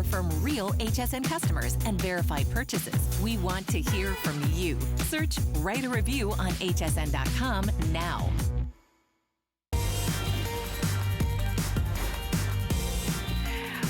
from real HSN customers and verified purchases. We want to hear from you. Search Write a Review on hsn.com now.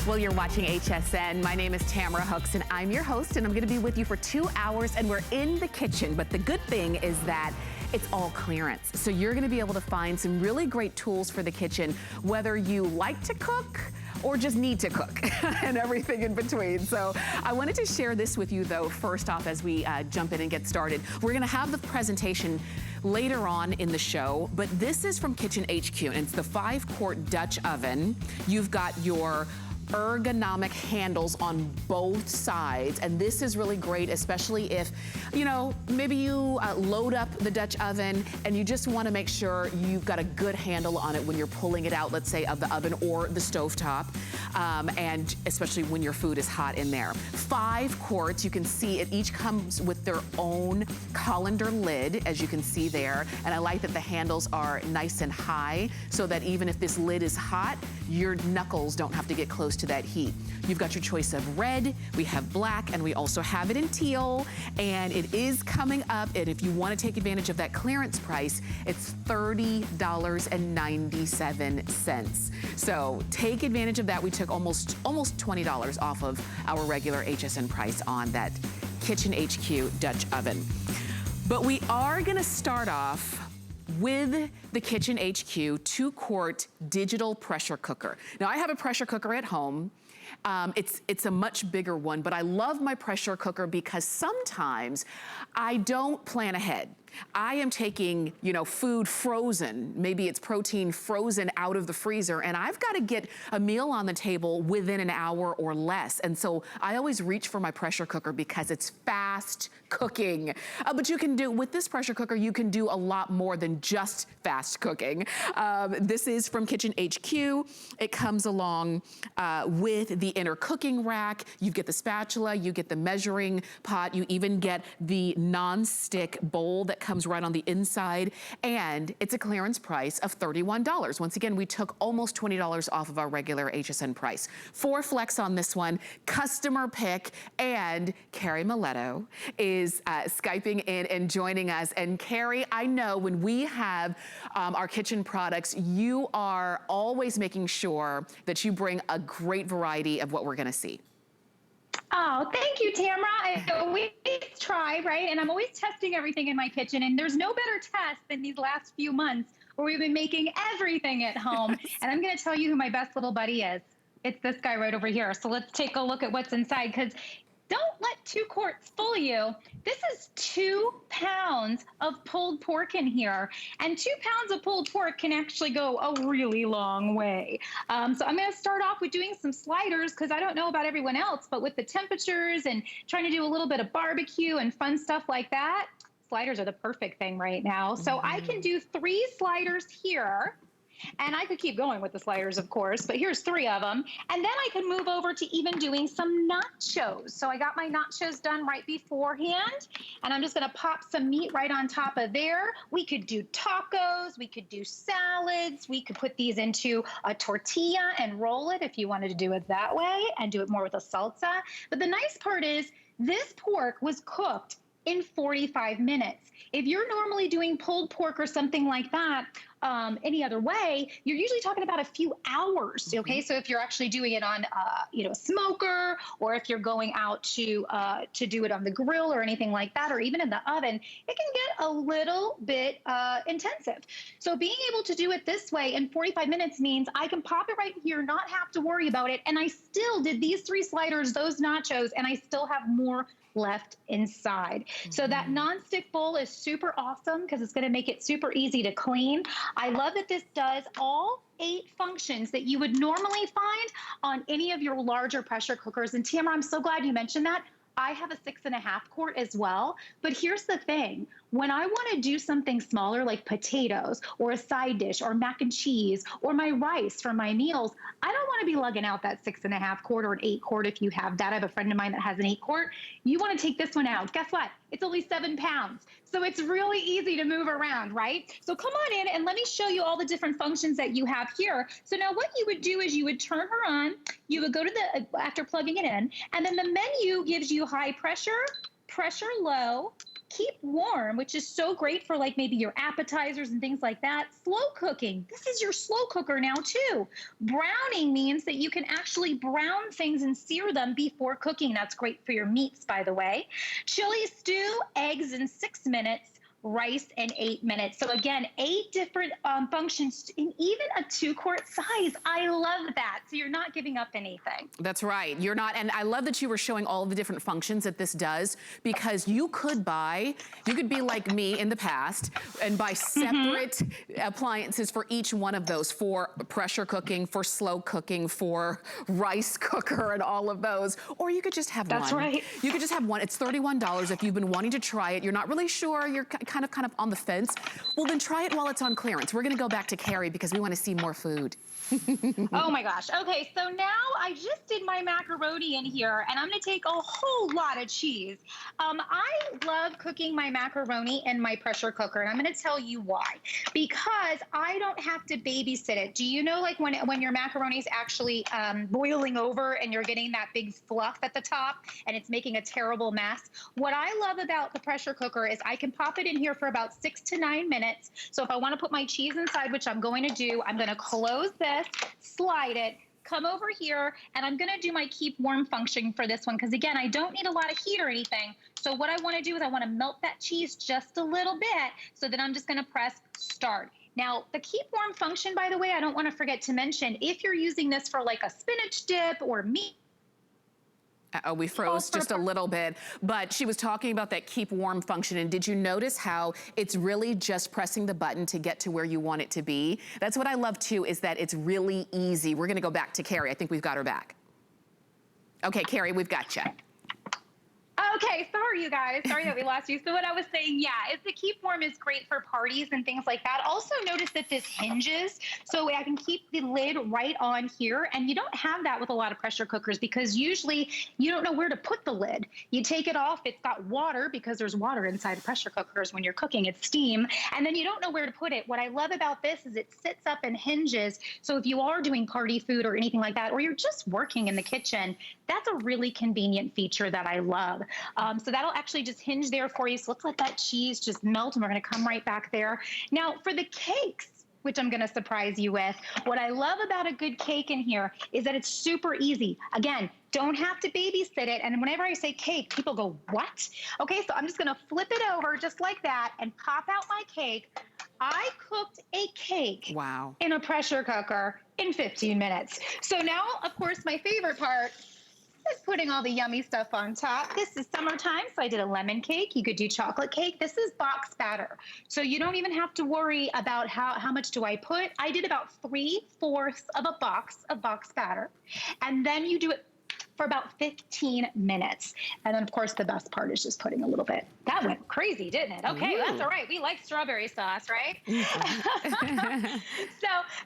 Well, you're watching HSN. My name is Tamara Hooks, and I'm your host, and I'm gonna be with you for 2 hours, and we're in the kitchen. But the good thing is that it's all clearance. So you're gonna be able to find some really great tools for the kitchen, whether you like to cook or just need to cook and everything in between. So I wanted to share this with you though, first off, as we jump in and get started. We're gonna have the presentation later on in the show, but this is from Kitchen HQ, and it's the 5-quart Dutch oven. You've got your ergonomic handles on both sides, and this is really great, especially if, you know, maybe you load up the Dutch oven and you just want to make sure you've got a good handle on it when you're pulling it out, let's say, of the oven or the stovetop, and especially when your food is hot in there. 5 quarts, you can see it each comes with their own colander lid, as you can see there, and I like that the handles are nice and high so that even if this lid is hot, your knuckles don't have to get close to that heat. You've got your choice of red, we have black, and we also have it in teal, and it is coming up, and if you want to take advantage of that clearance price, it's $30.97. So take advantage of that. We took almost $20 off of our regular HSN price on that Kitchen HQ Dutch oven. But we are gonna start off with the Kitchen HQ 2-quart digital pressure cooker. Now I have a pressure cooker at home. It's a much bigger one, but I love my pressure cooker because sometimes I don't plan ahead. I am taking, you know, food frozen, maybe it's protein frozen out of the freezer, and I've got to get a meal on the table within an hour or less. And so I always reach for my pressure cooker because it's fast cooking. But you can do, with this pressure cooker, you can do a lot more than just fast cooking. This is from Kitchen HQ. It comes along with the inner cooking rack. You get the spatula, you get the measuring pot, you even get the non-stick bowl that comes right on the inside, and it's a clearance price of $31. Once again, we took almost $20 off of our regular HSN price. 4 flex on this one, customer pick, and Carrie Miletto is Skyping in and joining us. And Carrie, I know when we have our kitchen products, you are always making sure that you bring a great variety of what we're gonna see. Oh, thank you, Tamara. I always try, right? And I'm always testing everything in my kitchen. And there's no better test than these last few months where we've been making everything at home. Yes. And I'm going to tell you who my best little buddy is. It's this guy right over here. So let's take a look at what's inside, because don't let 2 quarts fool you. This is 2 pounds of pulled pork in here. And 2 pounds of pulled pork can actually go a really long way. So I'm gonna start off with doing some sliders, because I don't know about everyone else, but with the temperatures and trying to do a little bit of barbecue and fun stuff like that, sliders are the perfect thing right now. So I can do 3 sliders here. And I could keep going with the sliders, of course, but here's 3 of them. And then I can move over to even doing some nachos. So I got my nachos done right beforehand, and I'm just gonna pop some meat right on top of there. We could do tacos, we could do salads, we could put these into a tortilla and roll it if you wanted to do it that way and do it more with a salsa. But the nice part is this pork was cooked in 45 minutes. If you're normally doing pulled pork or something like that, any other way, you're usually talking about a few hours, okay? So if you're actually doing it on, you know, a smoker, or if you're going out to do it on the grill or anything like that, or even in the oven, it can get a little bit intensive. So being able to do it this way in 45 minutes means I can pop it right here, not have to worry about it, and I still did these 3 sliders, those nachos, and I still have more left inside. So that non-stick bowl is super awesome because it's going to make it super easy to clean. I love that this does all 8 functions that you would normally find on any of your larger pressure cookers. And Tamara, I'm so glad you mentioned that. I have a 6.5 quart as well. But here's the thing. when I want to do something smaller like potatoes or a side dish or mac and cheese or my rice for my meals, I don't want to be lugging out that 6.5 quart or an 8 quart if you have that. I have a friend of mine that has an 8 quart. You want to take this one out. Guess what? It's only 7 pounds. So it's really easy to move around, right? So come on in and let me show you all the different functions that you have here. So now what you would do is you would turn her on, you would go to the, after plugging it in, and then the menu gives you high pressure, pressure low, keep warm, which is so great for like maybe your appetizers and things like that. Slow cooking. This is your slow cooker now too. Browning means that you can actually brown things and sear them before cooking. That's great for your meats, by the way. Chili stew, eggs in 6 minutes. Rice in 8 minutes. So again, 8 different functions in even a 2-quart size. I love that. So you're not giving up anything. That's right. You're not, and I love that you were showing all of the different functions that this does, because you could be like me in the past and buy separate appliances for each one of those, for pressure cooking, for slow cooking, for rice cooker and all of those. Or you could just have one. That's right. You could just have one. It's $31 if you've been wanting to try it. You're not really sure. You're kind of on the fence. Well, then try it while it's on clearance. We're gonna go back to Carrie because we want to see more food. Oh my gosh. Okay, so now I just did my macaroni in here, and I'm gonna take a whole lot of cheese. I love cooking my macaroni in my pressure cooker, and I'm gonna tell you why. Because I don't have to babysit it. Do you know, like when your macaroni is actually boiling over and you're getting that big fluff at the top and it's making a terrible mess? What I love about the pressure cooker is I can pop it in here for about 6 to 9 minutes. So if I want to put my cheese inside, which I'm going to do, I'm going to close this, slide it, come over here, and I'm going to do my keep warm function for this one, because again, I don't need a lot of heat or anything. So what I want to do is I want to melt that cheese just a little bit. So then I'm just going to press start. Now, the keep warm function, by the way, I don't want to forget to mention, if you're using this for like a spinach dip or meat. Oh, we froze just a little bit, but she was talking about that keep warm function, and did you notice how it's really just pressing the button to get to where you want it to be? That's what I love too, is that it's really easy. We're gonna go back to Carrie. I think we've got her back. Okay, Carrie, we've got you. Okay, sorry you guys. Sorry that we lost you. So what I was saying, yeah, is the keep warm is great for parties and things like that. Also notice that this hinges, so I can keep the lid right on here, and you don't have that with a lot of pressure cookers because usually you don't know where to put the lid. You take it off, it's got water because there's water inside of pressure cookers when you're cooking, it's steam, and then you don't know where to put it. What I love about this is it sits up and hinges, so if you are doing party food or anything like that, or you're just working in the kitchen, that's a really convenient feature that I love. So that'll actually just hinge there for you. So let's let that cheese just melt, and we're gonna come right back there. Now for the cakes, which I'm gonna surprise you with, what I love about a good cake in here is that it's super easy. Again, don't have to babysit it. And whenever I say cake, people go, what? Okay, so I'm just gonna flip it over just like that and pop out my cake. I cooked a cake in a pressure cooker in 15 minutes. So now, of course, my favorite part is putting all the yummy stuff on top. This is summertime, so I did a lemon cake. You could do chocolate cake. This is box batter. So you don't even have to worry about how much do I put. I did about 3/4 of a box of box batter. And then you do it for about 15 minutes. And then, of course, the best part is just putting a little bit. That went crazy, didn't it? Okay, that's all right. We like strawberry sauce, right? So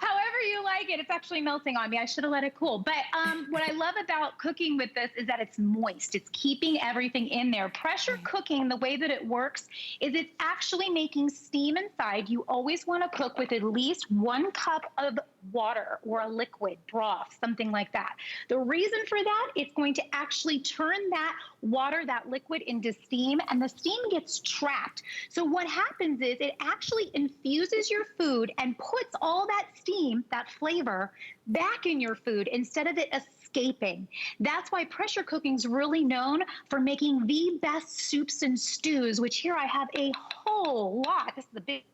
however you like it, it's actually melting on me. I should have let it cool. But what I love about cooking with this is that it's moist. It's keeping everything in there. Pressure cooking, the way that it works is it's actually making steam inside. You always want to cook with at least 1 cup of water or a liquid broth, something like that. The reason for that, it's going to actually turn that water, that liquid, into steam, and the steam gets trapped. So what happens is it actually infuses your food and puts all that steam, that flavor, back in your food instead of it escaping. That's why pressure cooking is really known for making the best soups and stews, which here I have a whole lot. This is a big.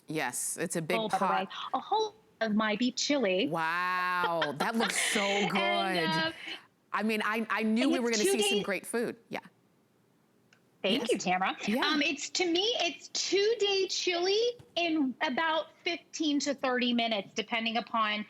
Yes, it's a big bowl, pot. by the way. A whole of my beef chili. Wow, that looks so good. And, I mean, I knew we were going to see some great food. Yeah. Thank you, Tamara. Yeah. To me, it's 2-day chili in about 15 to 30 minutes, depending upon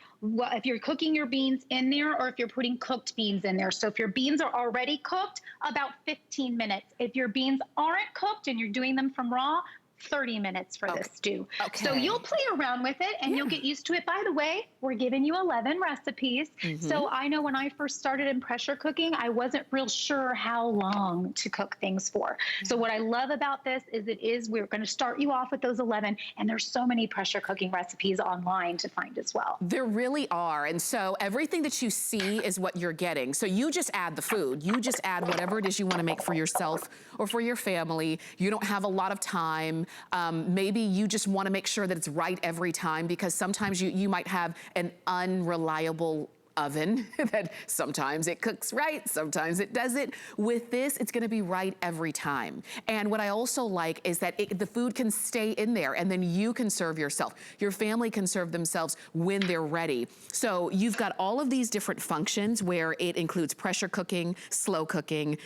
if you're cooking your beans in there or if you're putting cooked beans in there. So if your beans are already cooked, about 15 minutes. If your beans aren't cooked and you're doing them from raw, 30 minutes for this stew. Okay. So you'll play around with it and you'll get used to it. By the way, we're giving you 11 recipes. So I know when I first started in pressure cooking, I wasn't real sure how long to cook things for. So what I love about this is we're going to start you off with those 11, and there's so many pressure cooking recipes online to find as well. There really are. And so everything that you see is what you're getting. So you just add the food. You just add whatever it is you want to make for yourself or for your family. You don't have a lot of time. Maybe you just want to make sure that it's right every time, because sometimes you might have an unreliable oven that sometimes it cooks right, sometimes it doesn't. With this, it's gonna be right every time. And what I also like is that the food can stay in there, and then you can serve yourself. Your family can serve themselves when they're ready. So you've got all of these different functions where it includes pressure cooking, slow cooking,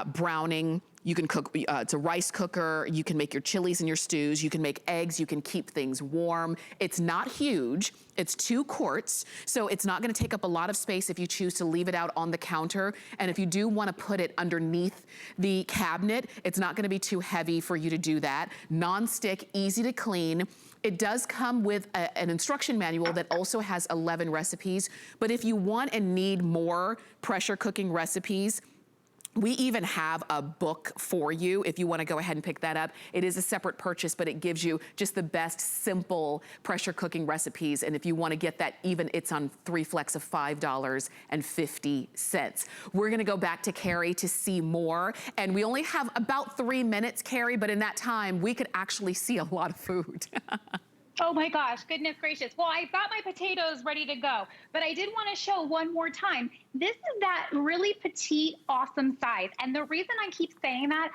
browning. You can cook, it's a rice cooker, you can make your chilies and your stews, you can make eggs, you can keep things warm. It's not huge, it's 2 quarts, so it's not gonna take up a lot of space if you choose to leave it out on the counter. And if you do wanna put it underneath the cabinet, it's not gonna be too heavy for you to do that. Non-stick, easy to clean. It does come with an instruction manual that also has 11 recipes, but if you want and need more pressure cooking recipes, we even have a book for you if you want to go ahead and pick that up. It is a separate purchase, but it gives you just the best simple pressure cooking recipes. And if you want to get that, even it's on 3 flex of $5.50. We're going to go back to Carrie to see more. And we only have about 3 minutes, Carrie, but in that time, we could actually see a lot of food. Oh my gosh, goodness gracious. Well, I've got my potatoes ready to go, but I did want to show one more time. This is that really petite, awesome size. And the reason I keep saying that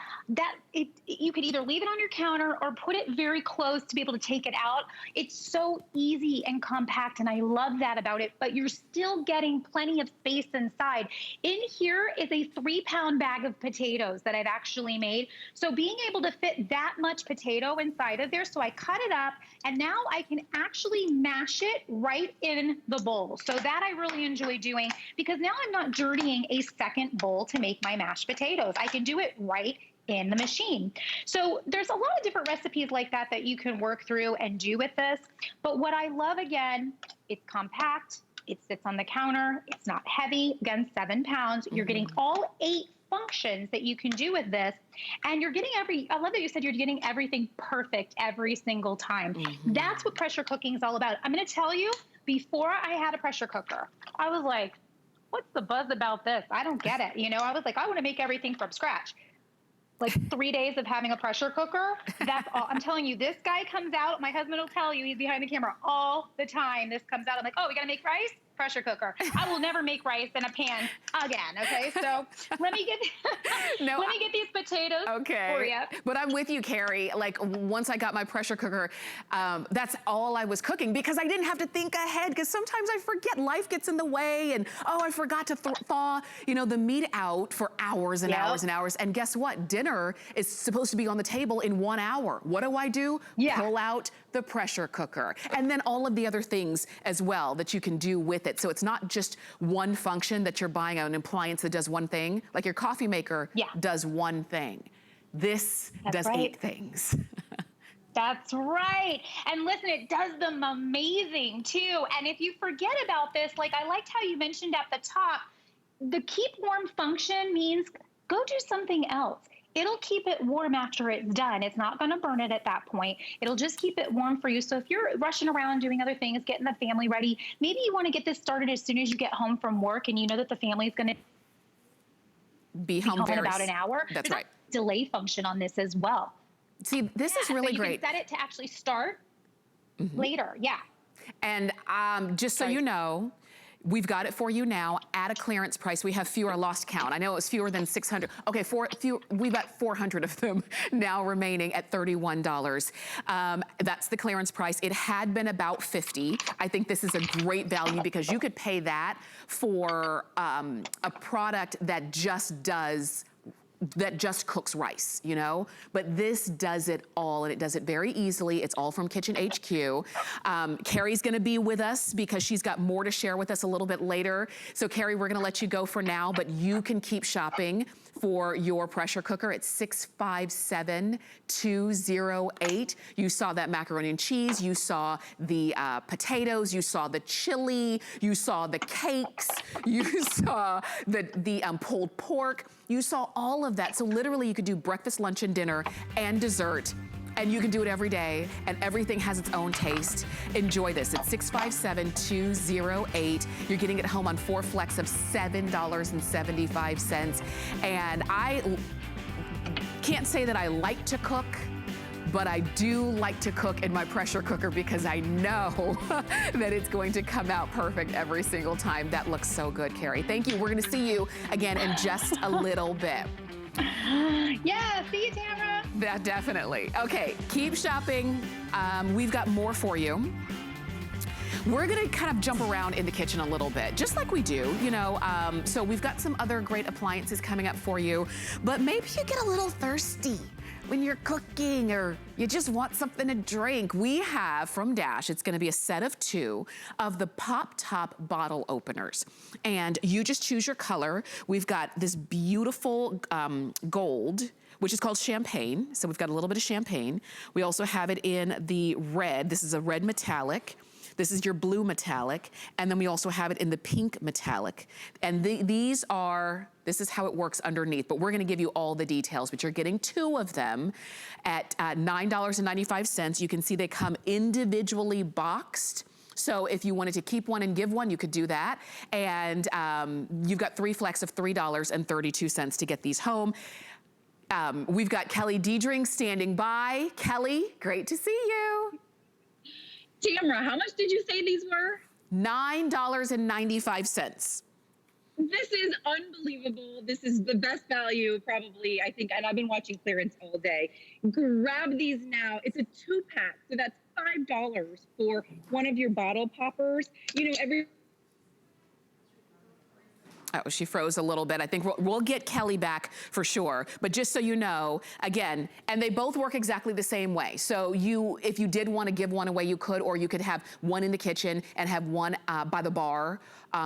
you could either leave it on your counter or put it very close to be able to take it out. It's so easy and compact, and I love that about it, but you're still getting plenty of space inside. In here is a 3-pound bag of potatoes that I've actually made. So being able to fit that much potato inside of there, so I cut it up, and now I can actually mash it right in the bowl. So that I really enjoy doing, because now I'm not dirtying a second bowl to make my mashed potatoes. I can do it right in the machine. So there's a lot of different recipes like that that you can work through and do with this. But what I love, again, it's compact, it sits on the counter, it's not heavy, again, 7 pounds. You're getting all 8 functions that you can do with this, and you're getting I love that you said you're getting everything perfect every single time. That's what pressure cooking is all about. I'm going to tell you, before I had a pressure cooker, I was like, what's the buzz about this? I don't get it. You know, I was like, I want to make everything from scratch. Like 3 days of having a pressure cooker, that's all. I'm telling you, this guy comes out, my husband will tell you, he's behind the camera all the time. This comes out, I'm like, oh, we got to make rice? Pressure cooker. I will never make rice in a pan again. Okay, so let me get these potatoes for you. But I'm with you, Carrie. Like, once I got my pressure cooker, that's all I was cooking, because I didn't have to think ahead, because sometimes I forget, life gets in the way, and oh, I forgot to thaw, you know, the meat out for hours and hours and hours. And guess what? Dinner is supposed to be on the table in 1 hour. What do? Pull out the pressure cooker, and then all of the other things as well that you can do with it. So it's not just one function that you're buying, an appliance that does one thing. Like your coffee maker does one thing. This does 8 things. That's right. And listen, it does them amazing too. And if you forget about this, like I liked how you mentioned at the top, the keep warm function means go do something else. It'll keep it warm after it's done. It's not going to burn it at that point. It'll just keep it warm for you. So if you're rushing around doing other things, getting the family ready, maybe you want to get this started as soon as you get home from work, and you know that the family is going to be home in about an hour. That's right. Delay function on this as well. See, this is really great. You can set it to actually start later. And just so you know, we've got it for you now at a clearance price. We have fewer, lost count. I know it was fewer than 600. Okay, we've got 400 of them now remaining at $31. That's the clearance price. It had been about $50. I think this is a great value, because you could pay that for a product that just does that just cooks rice, you know? But this does it all, and it does it very easily. It's all from Kitchen HQ. Carrie's gonna be with us because she's got more to share with us a little bit later. So Carrie, we're gonna let you go for now, but you can keep shopping for your pressure cooker at 657-208. You saw that macaroni and cheese, you saw the potatoes, you saw the chili, you saw the cakes, you saw the pulled pork, you saw all of that. So literally you could do breakfast, lunch, and dinner and dessert. And you can do it every day, and everything has its own taste. Enjoy this. It's 657-208. You're getting it home on 4 flex of $7.75. And I can't say that I like to cook, but I do like to cook in my pressure cooker because I know that it's going to come out perfect every single time. That looks so good, Carrie. Thank you. We're gonna see you again in just a little bit. Yeah, see you, Tamara. That definitely. Okay, keep shopping. We've got more for you. We're gonna kind of jump around in the kitchen a little bit, just like we do, you know. So we've got some other great appliances coming up for you, but maybe you get a little thirsty when you're cooking, or you just want something to drink. We have from Dash, it's gonna be a set of 2 of the Pop Top bottle openers. And you just choose your color. We've got this beautiful gold, which is called champagne. So we've got a little bit of champagne. We also have it in the red. This is a red metallic. This is your blue metallic. And then we also have it in the pink metallic. And this is how it works underneath, but we're gonna give you all the details, but you're getting 2 of them at $9.95. You can see they come individually boxed. So if you wanted to keep one and give one, you could do that. And you've got 3 flex of $3.32 to get these home. We've got Kelly Diedring standing by. Kelly, great to see you. Tamara, how much did you say these were? $9.95. This is unbelievable. This is the best value probably, I think, and I've been watching clearance all day. Grab these now. It's a 2-pack, so that's $5 for one of your bottle poppers. You know, Oh, she froze a little bit. I think we'll get Kelly back for sure. But just so you know, again, and they both work exactly the same way. So if you did want to give one away, you could, or you could have one in the kitchen and have one by the bar,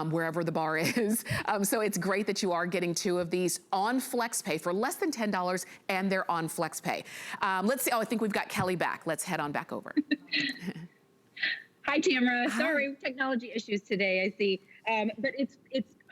wherever the bar is. So it's great that you are getting 2 of these on FlexPay for less than $10, and they're on FlexPay. Let's see. Oh, I think we've got Kelly back. Let's head on back over. Hi, Tamara. Hi. Sorry, technology issues today, I see. But it's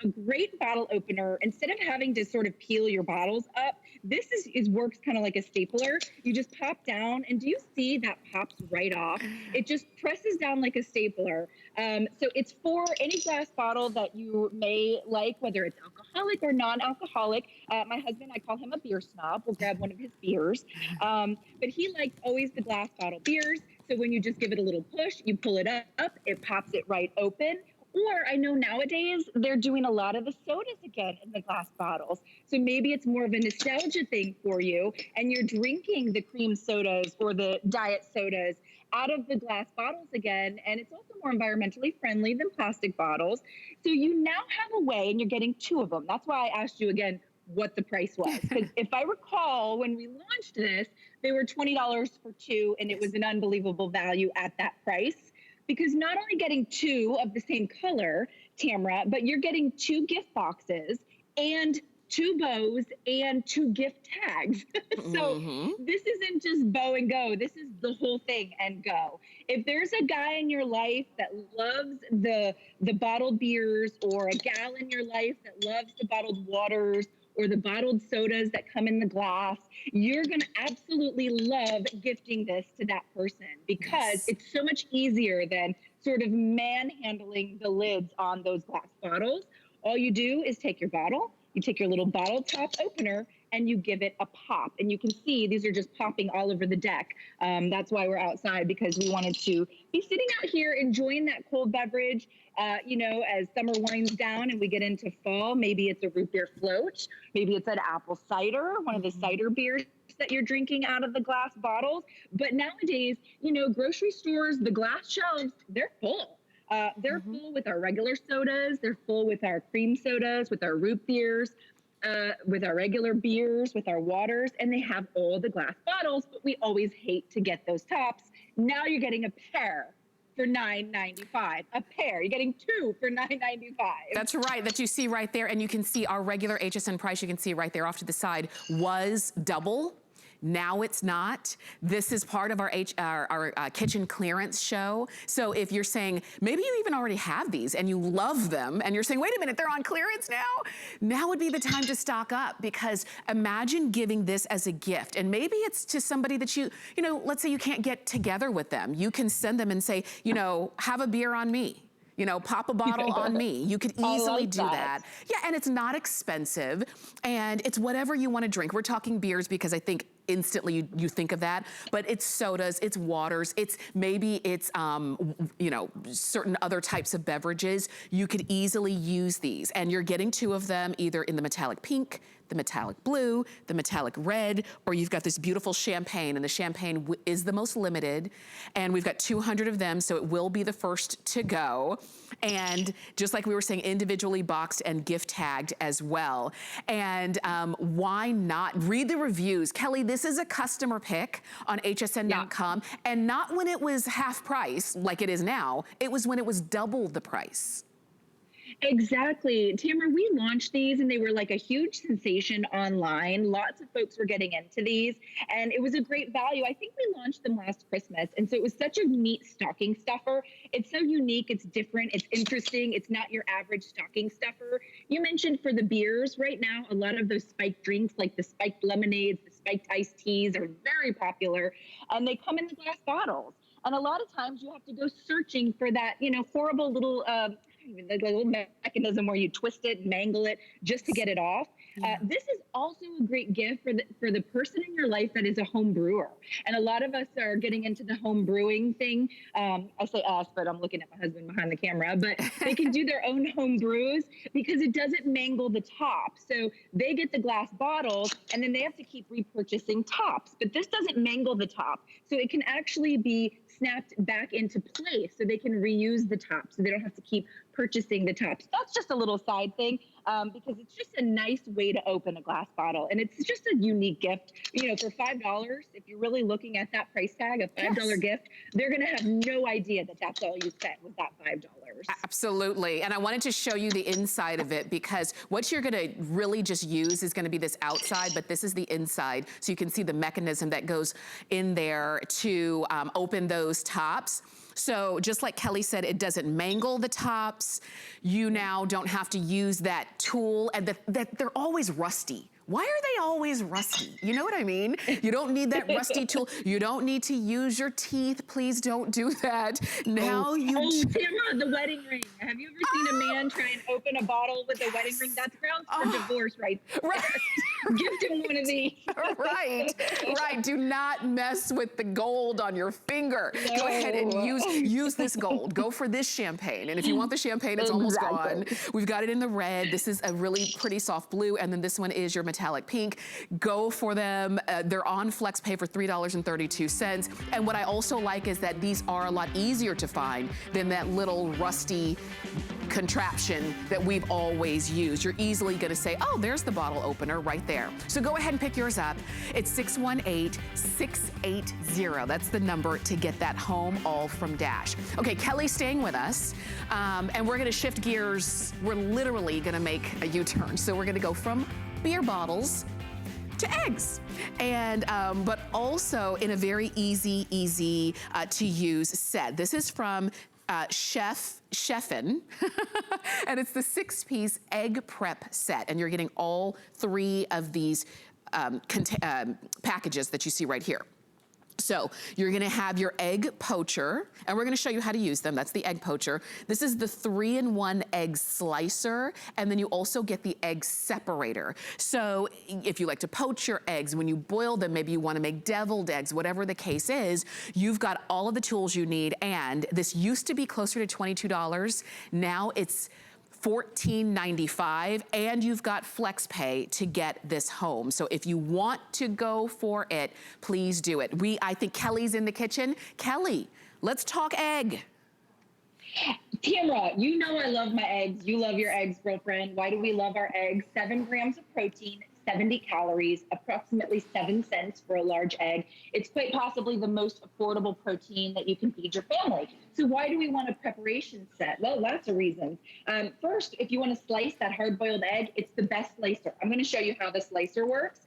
a great bottle opener. Instead of having to sort of peel your bottles up, this works kind of like a stapler. You just pop down, and do you see that pops right off? It just presses down like a stapler. So it's for any glass bottle that you may like, whether it's alcoholic or non-alcoholic. My husband, I call him a beer snob. We'll grab one of his beers. But he likes always the glass bottle beers. So when you just give it a little push, you pull it up, it pops it right open. Or I know nowadays they're doing a lot of the sodas again in the glass bottles. So maybe it's more of a nostalgia thing for you, and you're drinking the cream sodas or the diet sodas out of the glass bottles again. And it's also more environmentally friendly than plastic bottles. So you now have a way, and you're getting 2 of them. That's why I asked you again what the price was. Because if I recall, when we launched this, they were $20 for 2, and it was an unbelievable value at that price. Because not only getting 2 of the same color, Tamara, but you're getting 2 gift boxes and 2 bows and 2 gift tags. So this isn't just bow and go. This is the whole thing and go. If there's a guy in your life that loves the bottled beers, or a gal in your life that loves the bottled waters, or the bottled sodas that come in the glass, you're gonna absolutely love gifting this to that person, because it's so much easier than sort of manhandling the lids on those glass bottles. All you do is take your bottle, you take your little bottle top opener, and you give it a pop. And you can see these are just popping all over the deck. That's why we're outside, because we wanted to be sitting out here enjoying that cold beverage. You know, as summer winds down and we get into fall, maybe it's a root beer float, maybe it's an apple cider, one of the cider beers that you're drinking out of the glass bottles. But nowadays, you know, grocery stores, the glass shelves, they're full. They're full with our regular sodas. They're full with our cream sodas, with our root beers. with our regular beers, with our waters, and they have all the glass bottles, but we always hate to get those tops. Now you're getting a pair for $9.95. A pair. You're getting 2 for $9.95. That's right, that you see right there, and you can see our regular HSN price, you can see right there off to the side, was double. Now it's not. This is part of our kitchen clearance show. So if you're saying, maybe you even already have these and you love them and you're saying, wait a minute, they're on clearance now would be the time to stock up, because imagine giving this as a gift. And maybe it's to somebody that you know, let's say you can't get together with them. You can send them and say, you know, have a beer on me. You know, pop a bottle on me. You could easily do that. Yeah, and it's not expensive, and it's whatever you want to drink. We're talking beers because I think instantly you think of that, but it's sodas, it's waters, maybe it's you know, certain other types of beverages. You could easily use these, and you're getting 2 of them either in the metallic pink, the metallic blue, the metallic red, or you've got this beautiful champagne, and the champagne is the most limited, and we've got 200 of them, so it will be the first to go. And just like we were saying, individually boxed and gift tagged as well. And why not read the reviews? Kelly, this is a customer pick on hsn.com, and not when it was half price like it is now. It was when it was double the price. Exactly. Tamara, we launched these and they were like a huge sensation online. Lots of folks were getting into these and it was a great value. I think we launched them last Christmas. And so it was such a neat stocking stuffer. It's so unique. It's different. It's interesting. It's not your average stocking stuffer. You mentioned for the beers right now, a lot of those spiked drinks like the spiked lemonades, the spiked iced teas are very popular and they come in the glass bottles. And a lot of times you have to go searching for that, you know, horrible little, the little mechanism where you twist it, mangle it just to get it off. This is also a great gift for the person in your life that is a home brewer. And a lot of us are getting into the home brewing thing. I say us, but I'm looking at my husband behind the camera, but they can do their own home brews because it doesn't mangle the top. So they get the glass bottles and then they have to keep repurchasing tops, but this doesn't mangle the top. So it can actually be snapped back into place so they can reuse the top so they don't have to keep purchasing the tops. That's just a little side thing because it's just a nice way to open a glass bottle. And it's just a unique gift. You know, for $5, if you're really looking at that price tag, a $5 gift, they're going to have no idea that that's all you spent was that $5. Absolutely. And I wanted to show you the inside of it because what you're going to really just use is going to be this outside, but this is the inside. So you can see the mechanism that goes in there to open those tops. So just like Kelly said, it doesn't mangle the tops. You now don't have to use that tool, and that they're always rusty. Why are they always rusty? You know what I mean? You don't need that rusty tool. You don't need to use your teeth. Please don't do that. Now Tamara, the wedding ring. Have you ever seen a man try and open a bottle with a wedding ring? That's grounds for divorce right there. Right. Gift him one of these. Right. Do not mess with the gold on your finger. No. Go ahead and use this gold. Go for this champagne. And if you want the champagne, it's almost gone. We've got it in the red. This is a really pretty soft blue. And then this one is your metallic pink. Go for them. They're on FlexPay for $3.32. And what I also like is that these are a lot easier to find than that little rusty contraption that we've always used. You're easily gonna say, oh, there's the bottle opener right there. So go ahead and pick yours up. It's 618-680. That's the number to get that home, all from Dash. Okay, Kelly's staying with us, and we're gonna shift gears. We're literally gonna make a U-turn. So we're gonna go from beer bottles to eggs, and but also in a very easy to use set. This is from Chefin, and it's the 6-piece egg prep set, and you're getting all 3 of these packages that you see right here. So you're gonna have your egg poacher, and we're gonna show you how to use them. That's the egg poacher. This is the 3-in-1 egg slicer, and then you also get the egg separator. So if you like to poach your eggs, when you boil them, maybe you wanna make deviled eggs, whatever the case is, you've got all of the tools you need, and this used to be closer to $22. Now it's $14.95, and you've got FlexPay to get this home. So if you want to go for it, please do it. I think Kelly's in the kitchen. Kelly, let's talk egg. Tamra, you know I love my eggs. You love your eggs, girlfriend. Why do we love our eggs? 7 grams of protein, 70 calories, approximately 7 cents for a large egg. It's quite possibly the most affordable protein that you can feed your family. So why do we want a preparation set? Well, lots of reasons. First, if you want to slice that hard-boiled egg, it's the best slicer. I'm going to show you how the slicer works.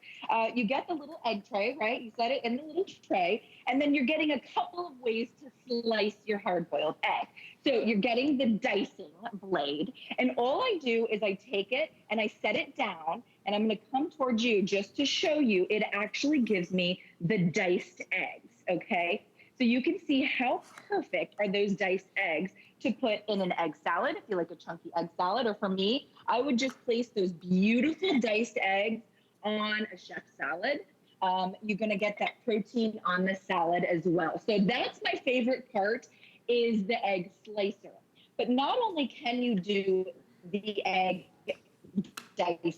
You get the little egg tray, right? You set it in the little tray, and then you're getting a couple of ways to slice your hard-boiled egg. So you're getting the dicing blade, and all I do is I take it and I set it down, and I'm going to come towards you just to show you it actually gives me the diced eggs, okay? So you can see how perfect are those diced eggs to put in an egg salad, if you like a chunky egg salad, or for me, I would just place those beautiful diced eggs on a chef salad. You're going to get that protein on the salad as well. So that's my favorite part, is the egg slicer. But not only can you do the egg dice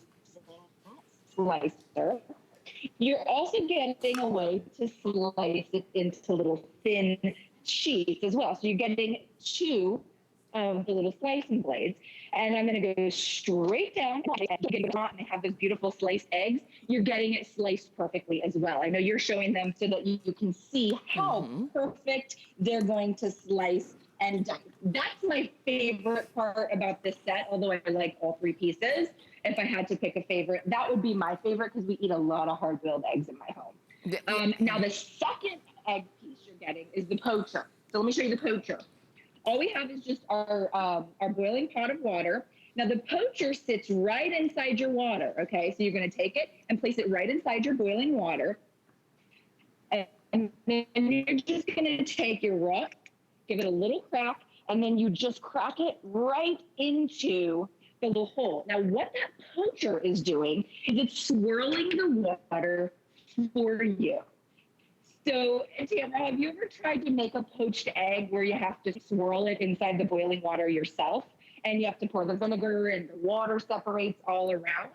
slicer, you're also getting a way to slice it into little thin sheets as well. So you're getting 2 of the little slicing blades. And I'm going to go straight down and they have those beautiful sliced eggs. You're getting it sliced perfectly as well. I know you're showing them so that you can see how perfect they're going to slice and dice. That's my favorite part about this set, although I like all 3 pieces. If I had to pick a favorite, that would be my favorite because we eat a lot of hard-boiled eggs in my home. Now, the second egg piece you're getting is the poacher. So let me show you the poacher. All we have is just our boiling pot of water. Now, the poacher sits right inside your water, okay? So you're going to take it and place it right inside your boiling water. And then you're just going to take your raw, give it a little crack, and then you just crack it right into the little hole. Now, what that poacher is doing is it's swirling the water for you. So, Tamara, have you ever tried to make a poached egg where you have to swirl it inside the boiling water yourself, and you have to pour the vinegar and the water separates all around?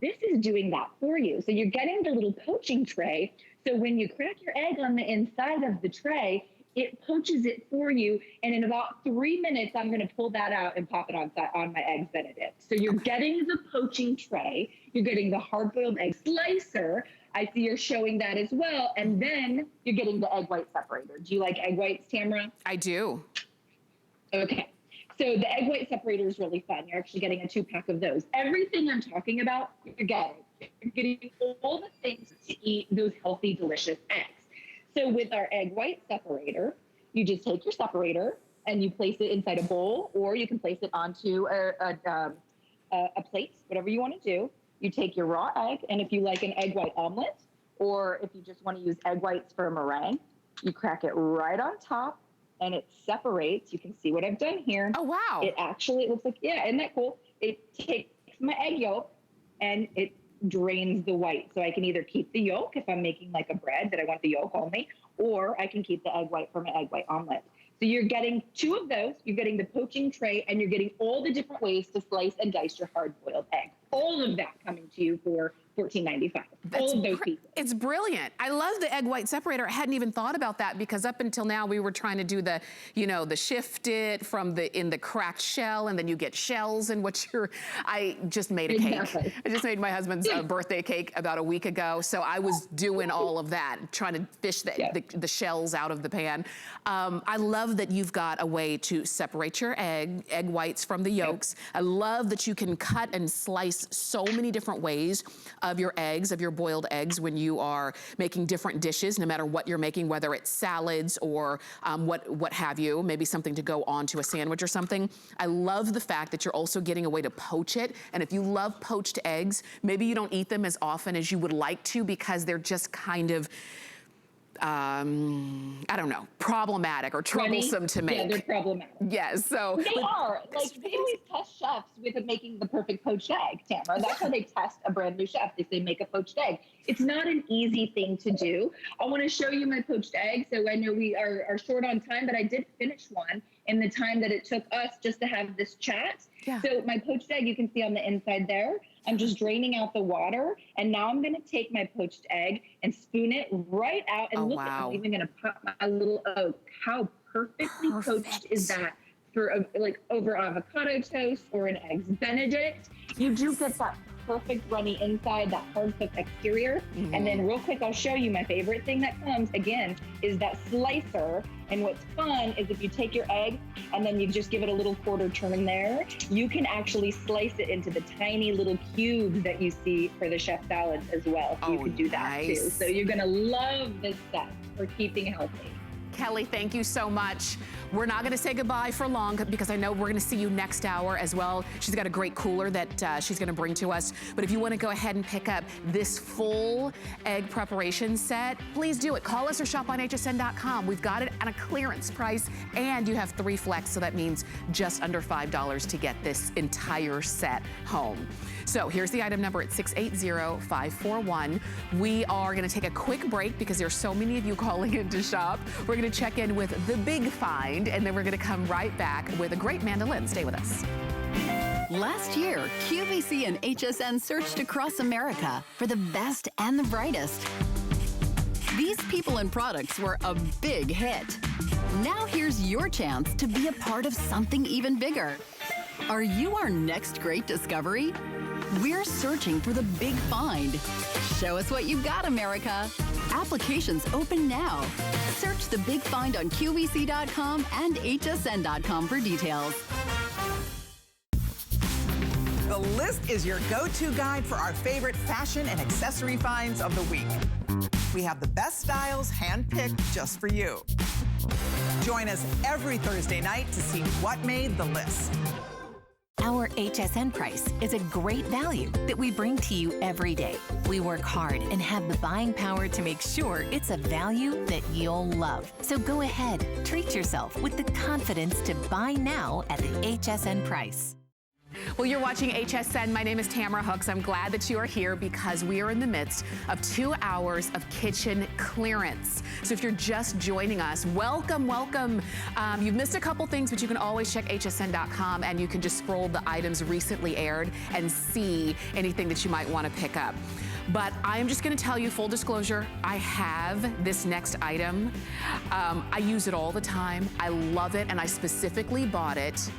This is doing that for you. So you're getting the little poaching tray. So when you crack your egg on the inside of the tray, it poaches it for you. And in about 3 minutes, I'm going to pull that out and pop it on my eggs Benedict. So you're getting the poaching tray. You're getting the hard-boiled egg slicer. I see you're showing that as well. And then you're getting the egg white separator. Do you like egg whites, Tamara? I do. Okay. So the egg white separator is really fun. You're actually getting a 2-pack of those. Everything I'm talking about, you're getting. You're getting all the things to eat those healthy, delicious eggs. So with our egg white separator, you just take your separator and you place it inside a bowl, or you can place it onto a plate, whatever you want to do. You take your raw egg, and if you like an egg white omelet, or if you just want to use egg whites for a meringue, you crack it right on top, and it separates. You can see what I've done here. Oh, wow. It actually looks like, yeah, isn't that cool? It takes my egg yolk, and it drains the white. So I can either keep the yolk if I'm making like a bread that I want the yolk only, or I can keep the egg white for my egg white omelet. So you're getting 2 of those, you're getting the poaching tray, and you're getting all the different ways to slice and dice your hard-boiled egg. All of that coming to you for $14.95. All of those pieces. It's brilliant. I love the egg white separator. I hadn't even thought about that because up until now we were trying to do the, you know, the shift it from in the cracked shell, and then you get shells and I just made a cake. I just made my husband's birthday cake about a week ago. So I was doing all of that, trying to fish the shells out of the pan. I love that you've got a way to separate your egg whites from the yolks. I love that you can cut and slice so many different ways of your eggs, of your boiled eggs when you are making different dishes, no matter what you're making, whether it's salads or what have you, maybe something to go onto a sandwich or something. I love the fact that you're also getting a way to poach it. And if you love poached eggs, maybe you don't eat them as often as you would like to because they're just kind of, I don't know, problematic or troublesome to make. Yeah, they're problematic. Yes, so. They are. Like, they always test chefs with making the perfect poached egg, Tamara. That's how they test a brand new chef. They say, make a poached egg. It's not an easy thing to do. I want to show you my poached egg. So I know we are short on time, but I did finish one in the time that it took us just to have this chat. Yeah. So my poached egg, you can see on the inside there, I'm just draining out the water. And now I'm going to take my poached egg and spoon it right out. And look, I'm even going to pop my little, how perfectly poached is that for like over avocado toast or an eggs Benedict. You do get that perfect runny inside, that hard cooked exterior. And then real quick, I'll show you my favorite thing that comes, again, is that slicer. And what's fun is if you take your egg and then you just give it a little quarter turn there, you can actually slice it into the tiny little cubes that you see for the chef salads as well. So you can do that too. So you're gonna love this set for keeping healthy. Kelly, thank you so much. We're not gonna say goodbye for long because I know we're gonna see you next hour as well. She's got a great cooler that she's gonna bring to us. But if you wanna go ahead and pick up this full egg preparation set, please do it. Call us or shop on hsn.com. We've got it at a clearance price and you have 3 flex, so that means just under $5 to get this entire set home. So here's the item number at 680-541. We are gonna take a quick break because there's so many of you calling in to shop. We're gonna check in with the big find and then we're gonna come right back with a great mandolin. Stay with us. Last year, QVC and HSN searched across America for the best and the brightest. These people and products were a big hit. Now here's your chance to be a part of something even bigger. Are you our next great discovery? We're searching for the big find. Show us what you got, America. Applications open now. Search the big find on QVC.com and HSN.com for details. The List is your go-to guide for our favorite fashion and accessory finds of the week. We have the best styles handpicked just for you. Join us every Thursday night to see what made the list. Our HSN price is a great value that we bring to you every day. We work hard and have the buying power to make sure it's a value that you'll love. So go ahead, treat yourself with the confidence to buy now at the HSN price. Well, you're watching HSN. My name is Tamara Hooks. I'm glad that you are here because we are in the midst of 2 hours of kitchen clearance. So if you're just joining us, welcome, welcome. You've missed a couple things, but you can always check hsn.com and you can just scroll the items recently aired and see anything that you might want to pick up. But I'm just gonna tell you, full disclosure, I have this next item. I use it all the time. I love it, and I specifically bought it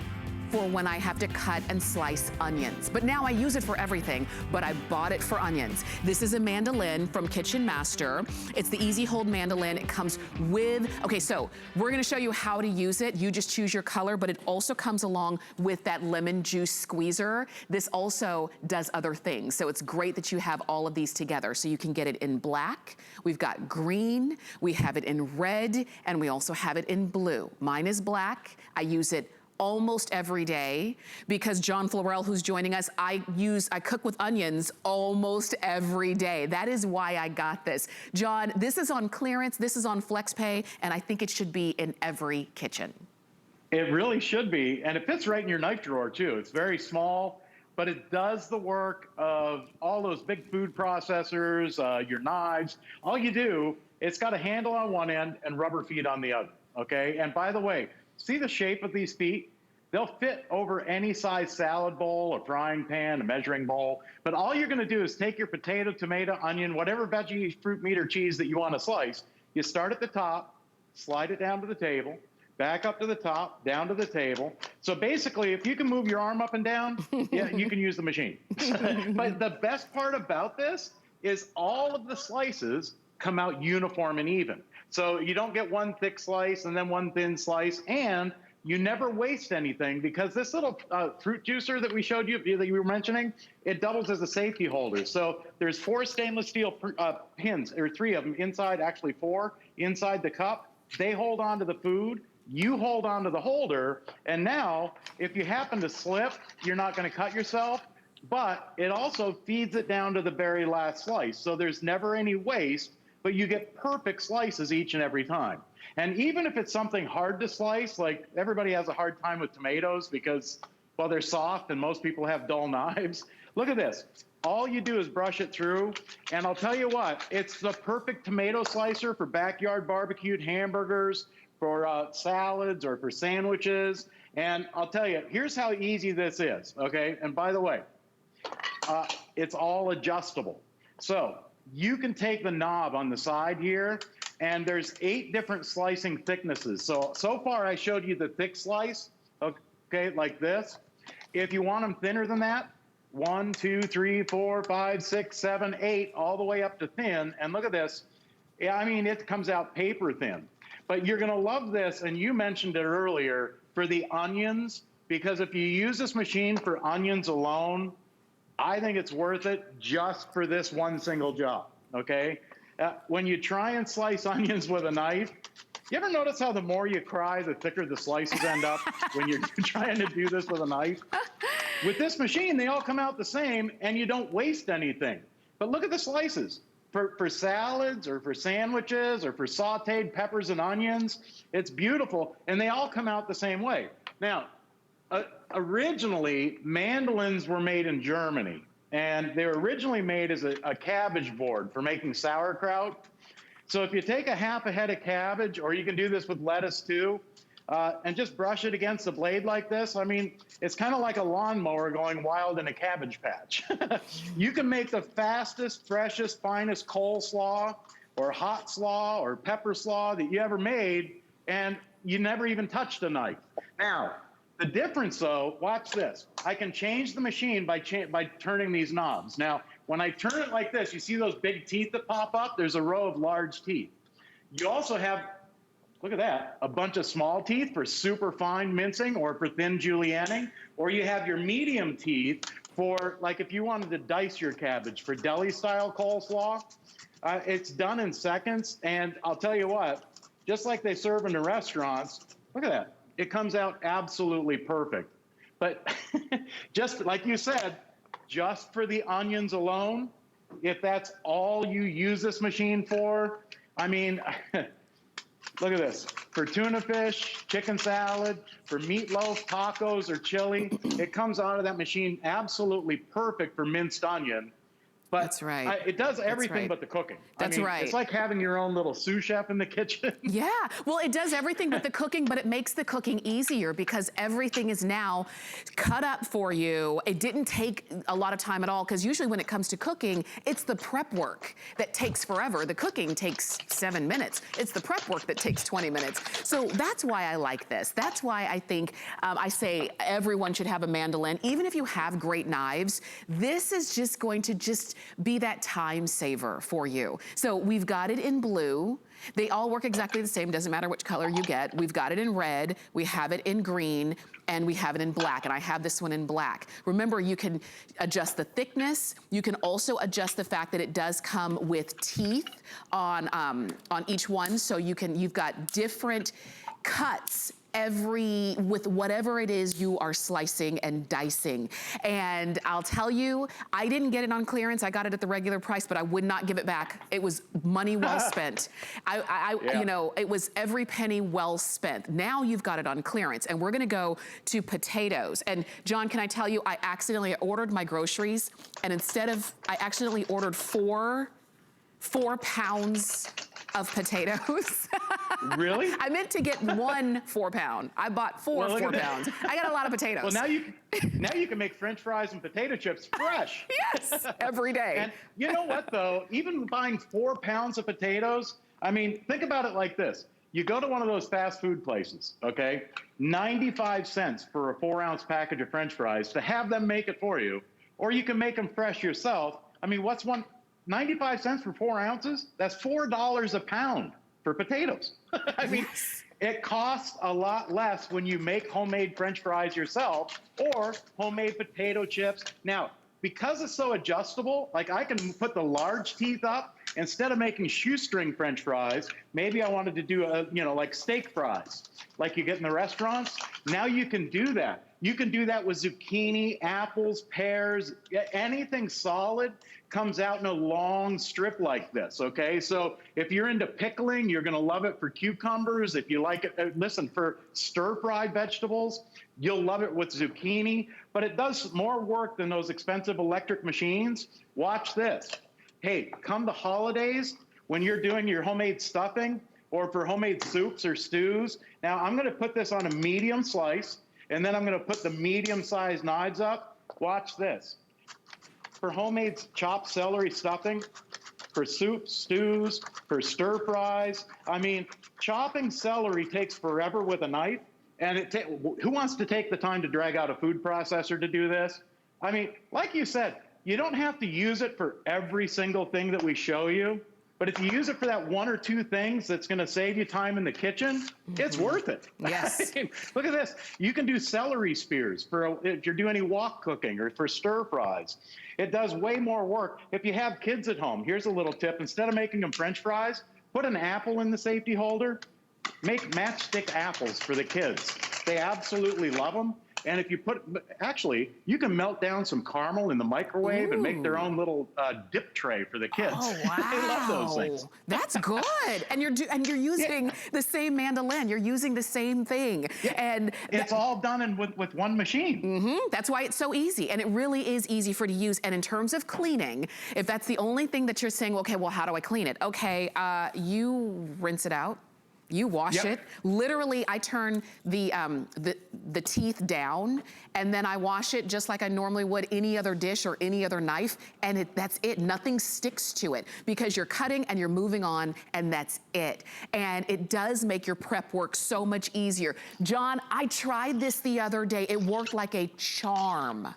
for when I have to cut and slice onions. But now I use it for everything, but I bought it for onions. This is a mandolin from Kitchen Master. It's the Easy Hold mandolin. It comes with, okay, so we're gonna show you how to use it. You just choose your color, but it also comes along with that lemon juice squeezer. This also does other things. So it's great that you have all of these together. So you can get it in black, we've got green, we have it in red, and we also have it in blue. Mine is black. I use it almost every day because John Florell, who's joining us, I cook with onions almost every day. That is why I got this. John, this is on clearance, this is on FlexPay, and I think it should be in every kitchen. It really should be, and it fits right in your knife drawer too. It's very small, but it does the work of all those big food processors, your knives. All you do, it's got a handle on one end and rubber feet on the other, okay? And by the way, see the shape of these feet? They'll fit over any size salad bowl, a frying pan, a measuring bowl. But all you're gonna do is take your potato, tomato, onion, whatever veggie, fruit, meat, or cheese that you wanna slice. You start at the top, slide it down to the table, back up to the top, down to the table. So basically, if you can move your arm up and down, yeah, you can use the machine. But the best part about this is all of the slices come out uniform and even. So you don't get one thick slice and then one thin slice, and you never waste anything because this little fruit juicer that we showed you, that you were mentioning, it doubles as a safety holder. So there's 4 stainless steel pins, or 3 of them inside, actually 4, inside the cup. They hold on to the food, you hold on to the holder, and now if you happen to slip, you're not gonna cut yourself, but it also feeds it down to the very last slice. So there's never any waste, but you get perfect slices each and every time. And even if it's something hard to slice, like everybody has a hard time with tomatoes because, well, they're soft and most people have dull knives. Look at this. All you do is brush it through, and I'll tell you what, it's the perfect tomato slicer for backyard barbecued hamburgers, for salads, or for sandwiches. And I'll tell you, here's how easy this is, okay? And by the way, it's all adjustable. So you can take the knob on the side here, and there's 8 different slicing thicknesses. So far I showed you the thick slice. okay, like this. If you want them thinner than that, 1, 2, 3, 4, 5, 6, 7, 8, all the way up to thin. And look at this. Yeah, I mean, it comes out paper thin. But you're gonna love this, and you mentioned it earlier, for the onions, because if you use this machine for onions alone, I think it's worth it just for this one single job, okay? When you try and slice onions with a knife, you ever notice how the more you cry, the thicker the slices end up when you're trying to do this with a knife? With this machine, they all come out the same, and you don't waste anything. But look at the slices. For salads or for sandwiches or for sauteed peppers and onions, it's beautiful, and they all come out the same way. Now, originally, mandolins were made in Germany, and they were originally made as a cabbage board for making sauerkraut. So if you take a half a head of cabbage, or you can do this with lettuce too, and just brush it against the blade like this, I mean, it's kind of like a lawnmower going wild in a cabbage patch. You can make the fastest, freshest, finest coleslaw or hot slaw or pepper slaw that you ever made, and you never even touched a knife. Now, the difference though, watch this. I can change the machine by turning these knobs. Now, when I turn it like this, you see those big teeth that pop up? There's a row of large teeth. You also have, look at that, a bunch of small teeth for super fine mincing or for thin julienning, or you have your medium teeth for, like, if you wanted to dice your cabbage for deli-style coleslaw. It's done in seconds, and I'll tell you what, just like they serve in the restaurants, look at that. It comes out absolutely perfect. But just like you said, just for the onions alone, if that's all you use this machine for, I mean, look at this. For tuna fish, chicken salad, for meatloaf, tacos, or chili, it comes out of that machine absolutely perfect for minced onion. But that's right. It does everything but the cooking. That's right. It's like having your own little sous chef in the kitchen. Yeah, well, it does everything but the cooking, but it makes the cooking easier because everything is now cut up for you. It didn't take a lot of time at all, because usually when it comes to cooking, it's the prep work that takes forever. The cooking takes 7 minutes. It's the prep work that takes 20 minutes. So that's why I like this. That's why I think I say everyone should have a mandolin. Even if you have great knives, this is just going to be that time saver for you. So we've got it in blue. They all work exactly the same, doesn't matter which color you get. We've got it in red, we have it in green, and we have it in black, and I have this one in black. Remember, you can adjust the thickness. You can also adjust the fact that it does come with teeth on each one, so you've got different cuts with whatever it is you are slicing and dicing. And I'll tell you, I didn't get it on clearance. I got it at the regular price, but I would not give it back. It was money well spent. You know, it was every penny well spent. Now you've got it on clearance, and we're gonna go to potatoes. And John, can I tell you, I accidentally ordered my groceries, and I accidentally ordered four pounds of potatoes. Really? I meant to get 1 4-pound. I bought four 4-pounds. I got a lot of potatoes. Well, now you can make French fries and potato chips fresh. Yes, every day. And you know what though? Even buying 4 pounds of potatoes, I mean, think about it like this. You go to one of those fast food places, okay? 95 cents for a 4-ounce package of French fries to have them make it for you, or you can make them fresh yourself. I mean, 95 cents for 4 ounces? That's $4 a pound for potatoes. I mean, it costs a lot less when you make homemade French fries yourself or homemade potato chips. Now, because it's so adjustable, like I can put the large teeth up. Instead of making shoestring French fries, maybe I wanted to do like steak fries, like you get in the restaurants. Now you can do that. You can do that with zucchini, apples, pears, anything solid comes out in a long strip like this, okay? So if you're into pickling, you're gonna love it for cucumbers. If you like it, listen, for stir-fried vegetables, you'll love it with zucchini, but it does more work than those expensive electric machines. Watch this. Hey, come the holidays, when you're doing your homemade stuffing or for homemade soups or stews, now I'm gonna put this on a medium slice, and then I'm gonna put the medium-sized knives up. Watch this. For homemade chopped celery stuffing, for soups, stews, for stir fries, I mean, chopping celery takes forever with a knife, And who wants to take the time to drag out a food processor to do this? I mean, like you said, you don't have to use it for every single thing that we show you. But if you use it for that one or two things that's going to save you time in the kitchen, it's worth it. Yes. Look at this. You can do celery spears if you're doing any wok cooking or for stir fries. It does way more work. If you have kids at home, here's a little tip. Instead of making them French fries, put an apple in the safety holder. Make matchstick apples for the kids. They absolutely love them. And if you actually, you can melt down some caramel in the microwave and make their own little dip tray for the kids. Oh, wow. They love those things. That's good. And you're using the same mandolin. You're using the same thing. Yeah. And it's all done with one machine. That's why it's so easy. And it really is easy for you to use. And in terms of cleaning, if that's the only thing that you're saying, okay, well, how do I clean it? Okay, you rinse it out. You wash it. Literally, I turn the teeth down, and then I wash it just like I normally would any other dish or any other knife, and that's it. Nothing sticks to it because you're cutting and you're moving on, and that's it. And it does make your prep work so much easier. John, I tried this the other day. It worked like a charm.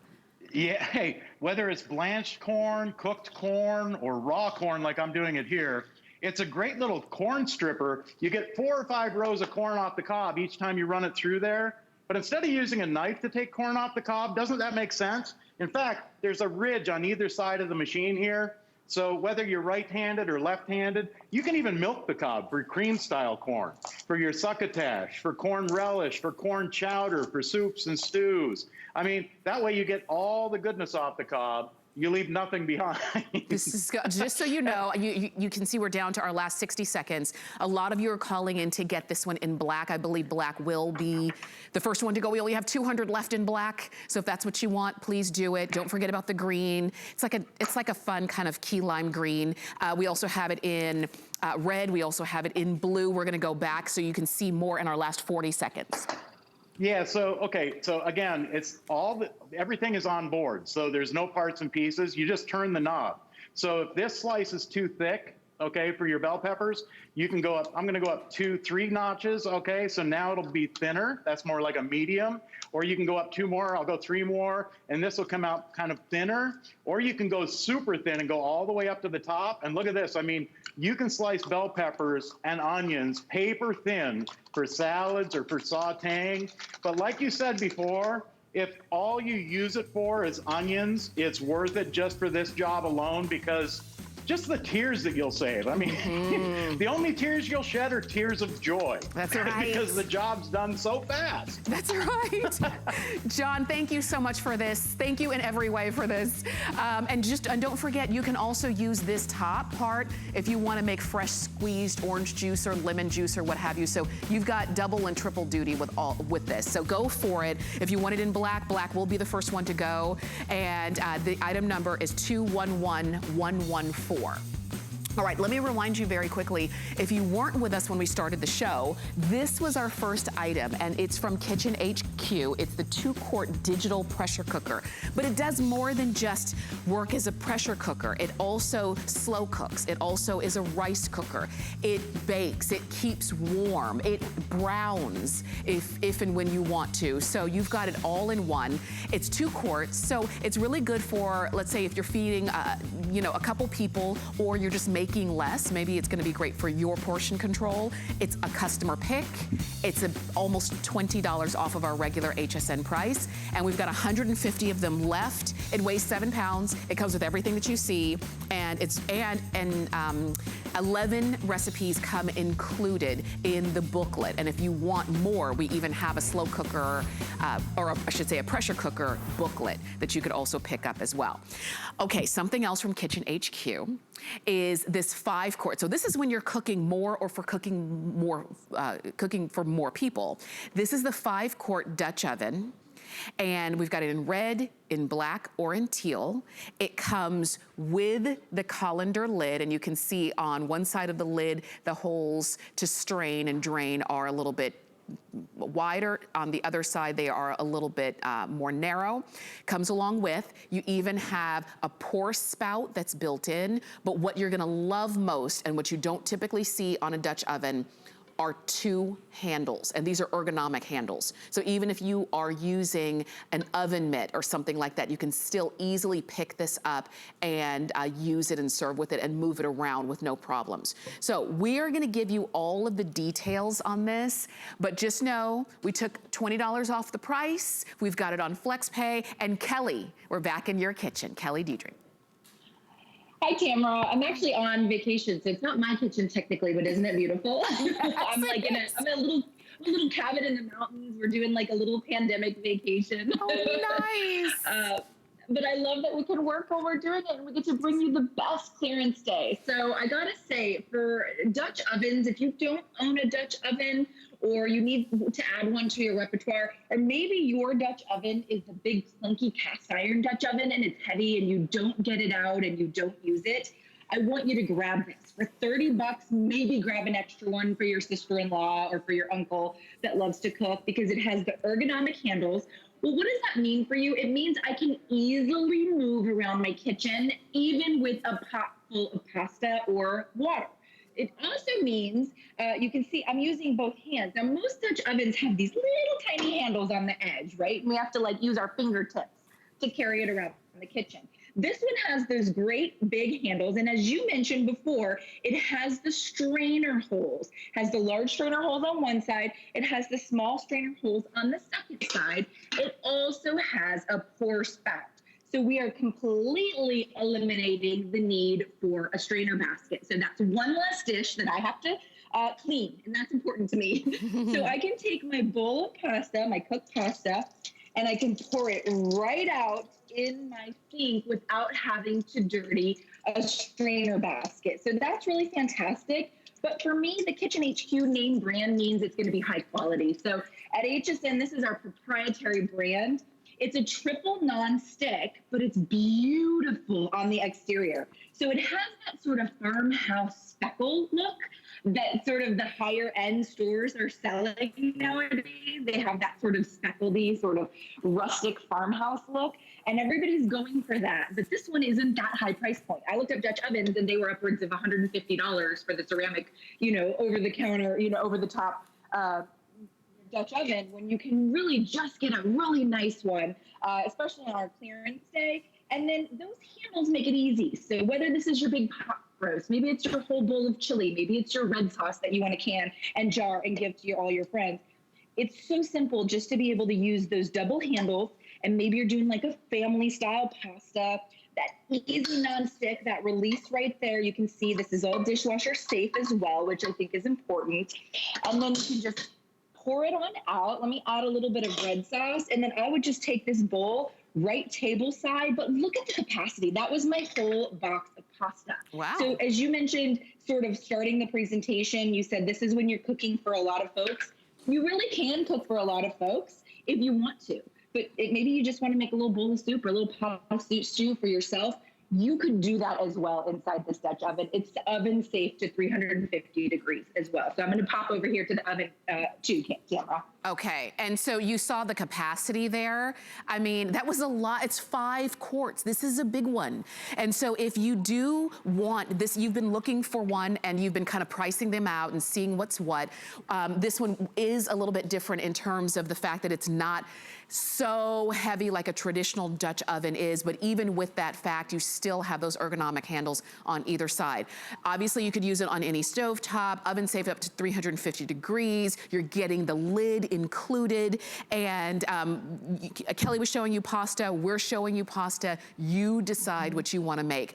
Yeah, hey, whether it's blanched corn, cooked corn, or raw corn like I'm doing it here, it's a great little corn stripper. You get 4 or 5 rows of corn off the cob each time you run it through there. But instead of using a knife to take corn off the cob, doesn't that make sense? In fact, there's a ridge on either side of the machine here. So whether you're right-handed or left-handed, you can even milk the cob for cream-style corn, for your succotash, for corn relish, for corn chowder, for soups and stews. I mean, that way you get all the goodness off the cob. You leave nothing behind. This is, just so you know, you can see we're down to our last 60 seconds. A lot of you are calling in to get this one in black. I believe black will be the first one to go. We only have 200 left in black. So if that's what you want, please do it. Don't forget about the green. It's like a fun kind of key lime green. We also have it in red. We also have it in blue. We're gonna go back so you can see more in our last 40 seconds. Yeah, so again, it's everything is on board. So there's no parts and pieces. You just turn the knob. So if this slice is too thick, okay, for your bell peppers, you can go up, I'm gonna go up 2, 3 notches, okay? So now it'll be thinner. That's more like a medium. Or you can go up 2 more, I'll go 3 more, and this will come out kind of thinner. Or you can go super thin and go all the way up to the top. And look at this, I mean, you can slice bell peppers and onions paper thin for salads or for sauteing. But like you said before, if all you use it for is onions, it's worth it just for this job alone, because just the tears that you'll save. I mean, the only tears you'll shed are tears of joy. That's right. Because the job's done so fast. That's right. John, thank you so much for this. Thank you in every way for this. And don't forget, you can also use this top part if you want to make fresh squeezed orange juice or lemon juice or what have you. So you've got double and triple duty with this. So go for it. If you want it in black, black will be the first one to go. And the item number is 211114. All right, let me remind you very quickly, if you weren't with us when we started the show, this was our first item, and it's from Kitchen HQ. It's the 2-quart digital pressure cooker. But it does more than just work as a pressure cooker. It also slow cooks. It also is a rice cooker. It bakes, it keeps warm, it browns if and when you want to. So you've got it all in one. It's 2 quarts, so it's really good for, let's say, if you're feeding, a couple people, or you're just making less, maybe it's gonna be great for your portion control. It's a customer pick. It's almost $20 off of our regular HSN price, and we've got 150 of them left. It weighs 7 pounds. It comes with everything that you see, and 11 recipes come included in the booklet. And if you want more, we even have a slow cooker, I should say a pressure cooker booklet that you could also pick up as well. Okay, something else from Kitchen HQ is this 5-quart. So this is when you're cooking more or for cooking for more people. This is the 5-quart Dutch oven. And we've got it in red, in black, or in teal. It comes with the colander lid, and you can see on one side of the lid, the holes to strain and drain are a little bit wider. On the other side, they are a little bit more narrow. Comes along with, you even have a pour spout that's built in, but what you're gonna love most, and what you don't typically see on a Dutch oven, are 2 handles, and these are ergonomic handles. So even if you are using an oven mitt or something like that, you can still easily pick this up and use it and serve with it and move it around with no problems. So we are gonna give you all of the details on this, but just know we took $20 off the price. We've got it on FlexPay. And Kelly, we're back in your kitchen. Kelly Diedrich. Hi, Tamara. I'm actually on vacation, so it's not my kitchen technically, but isn't it beautiful? I'm like I'm in a little cabin in the mountains. We're doing like a little pandemic vacation. Oh, nice. But I love that we can work while we're doing it, and we get to bring you the best clearance day. So I gotta say, for Dutch ovens, if you don't own a Dutch oven, or you need to add one to your repertoire, or maybe your Dutch oven is the big clunky cast iron Dutch oven and it's heavy and you don't get it out and you don't use it, I want you to grab this. For 30 bucks, maybe grab an extra one for your sister-in-law or for your uncle that loves to cook, because it has the ergonomic handles. Well, what does that mean for you? It means I can easily move around my kitchen, even with a pot full of pasta or water. It also means, you can see I'm using both hands. Now, most Dutch ovens have these little tiny handles on the edge, right? And we have to like use our fingertips to carry it around in the kitchen. This one has those great big handles. And as you mentioned before, it has the strainer holes, has the large strainer holes on one side. It has the small strainer holes on the second side. It also has a pour spout. So we are completely eliminating the need for a strainer basket. So that's one less dish that I have to clean, and that's important to me. So I can take my bowl of pasta, my cooked pasta, and I can pour it right out in my sink without having to dirty a strainer basket. So that's really fantastic. But for me, the Kitchen HQ name brand means it's going to be high quality. So at HSN, this is our proprietary brand. It's a triple non-stick, but it's beautiful on the exterior. So it has that sort of farmhouse speckle look that sort of the higher end stores are selling nowadays. They have that sort of speckledy, sort of rustic farmhouse look, and everybody's going for that. But this one isn't that high price point. I looked up Dutch ovens and they were upwards of $150 for the ceramic, over the counter, over the top Dutch oven, when you can really just get a really nice one, especially on our clearance day. And then those handles make it easy. So whether this is your big pot roast, maybe it's your whole bowl of chili, maybe it's your red sauce that you want to can and jar and give to all your friends. It's so simple just to be able to use those double handles, and maybe you're doing like a family style pasta, that easy non-stick, that release right there. You can see this is all dishwasher safe as well, which I think is important. And then you can just pour it on out. Let me add a little bit of red sauce. And then I would just take this bowl right table side, but look at the capacity. That was my whole box of pasta. Wow. So as you mentioned, sort of starting the presentation, you said this is when you're cooking for a lot of folks. You really can cook for a lot of folks if you want to, but maybe you just want to make a little bowl of soup or a little pot of stew for yourself. You could do that as well inside this Dutch oven. It's oven safe to 350 degrees as well. So I'm going to pop over here to the oven too, Tamara. Okay, and so you saw the capacity there. I mean, that was a lot. It's 5 quarts. This is a big one. And so if you do want this, you've been looking for one and you've been kind of pricing them out and seeing what's what. This one is a little bit different in terms of the fact that it's not so heavy like a traditional Dutch oven is, but even with that fact, you still have those ergonomic handles on either side. Obviously, you could use it on any stovetop, oven safe up to 350 degrees. You're getting the lid included, and Kelly was showing you pasta, we're showing you pasta. You decide what you want to make.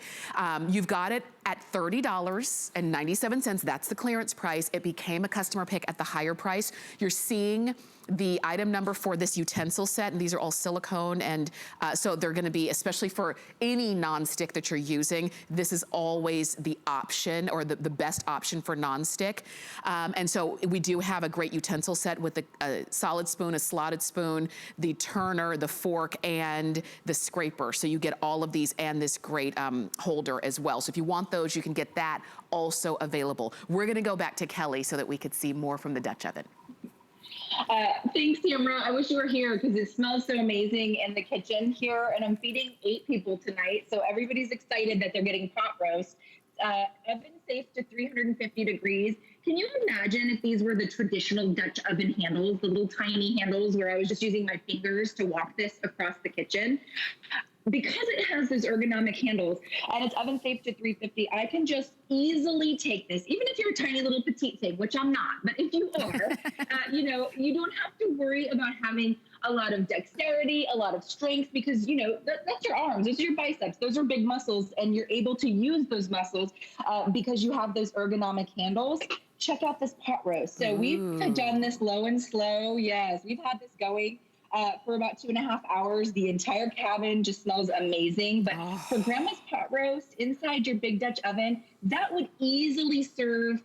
You've got it at $30.97. That's the clearance price. It became a customer pick at the higher price. You're seeing the item number for this utensil set, and these are all silicone, and so they're gonna be, especially for any non-stick that you're using, this is always the option, or the best option for non-stick. And so we do have a great utensil set with a solid spoon, a slotted spoon, the turner, the fork, and the scraper. So you get all of these and this great holder as well. So if you want those, you can get that also available. We're gonna go back to Kelly so that we could see more from the Dutch oven. Thanks, Tamara. I wish you were here because it smells so amazing in the kitchen here, and I'm feeding 8 people tonight, so everybody's excited that they're getting pot roast. Oven safe to 350 degrees. Can you imagine if these were the traditional Dutch oven handles, the little tiny handles where I was just using my fingers to walk this across the kitchen? Because it has those ergonomic handles and it's oven safe to 350, I can just easily take this, even if you're a tiny little petite thing, which I'm not, but if you are, you know, you don't have to worry about having a lot of dexterity, a lot of strength, because, you know, that's your arms, those are your biceps, those are big muscles, and you're able to use those muscles because you have those ergonomic handles. Check out this pot roast. So we've done this low and slow. Yes, we've had this going for about 2.5 hours. The entire cabin just smells amazing. But for grandma's pot roast inside your big Dutch oven, that would easily serve,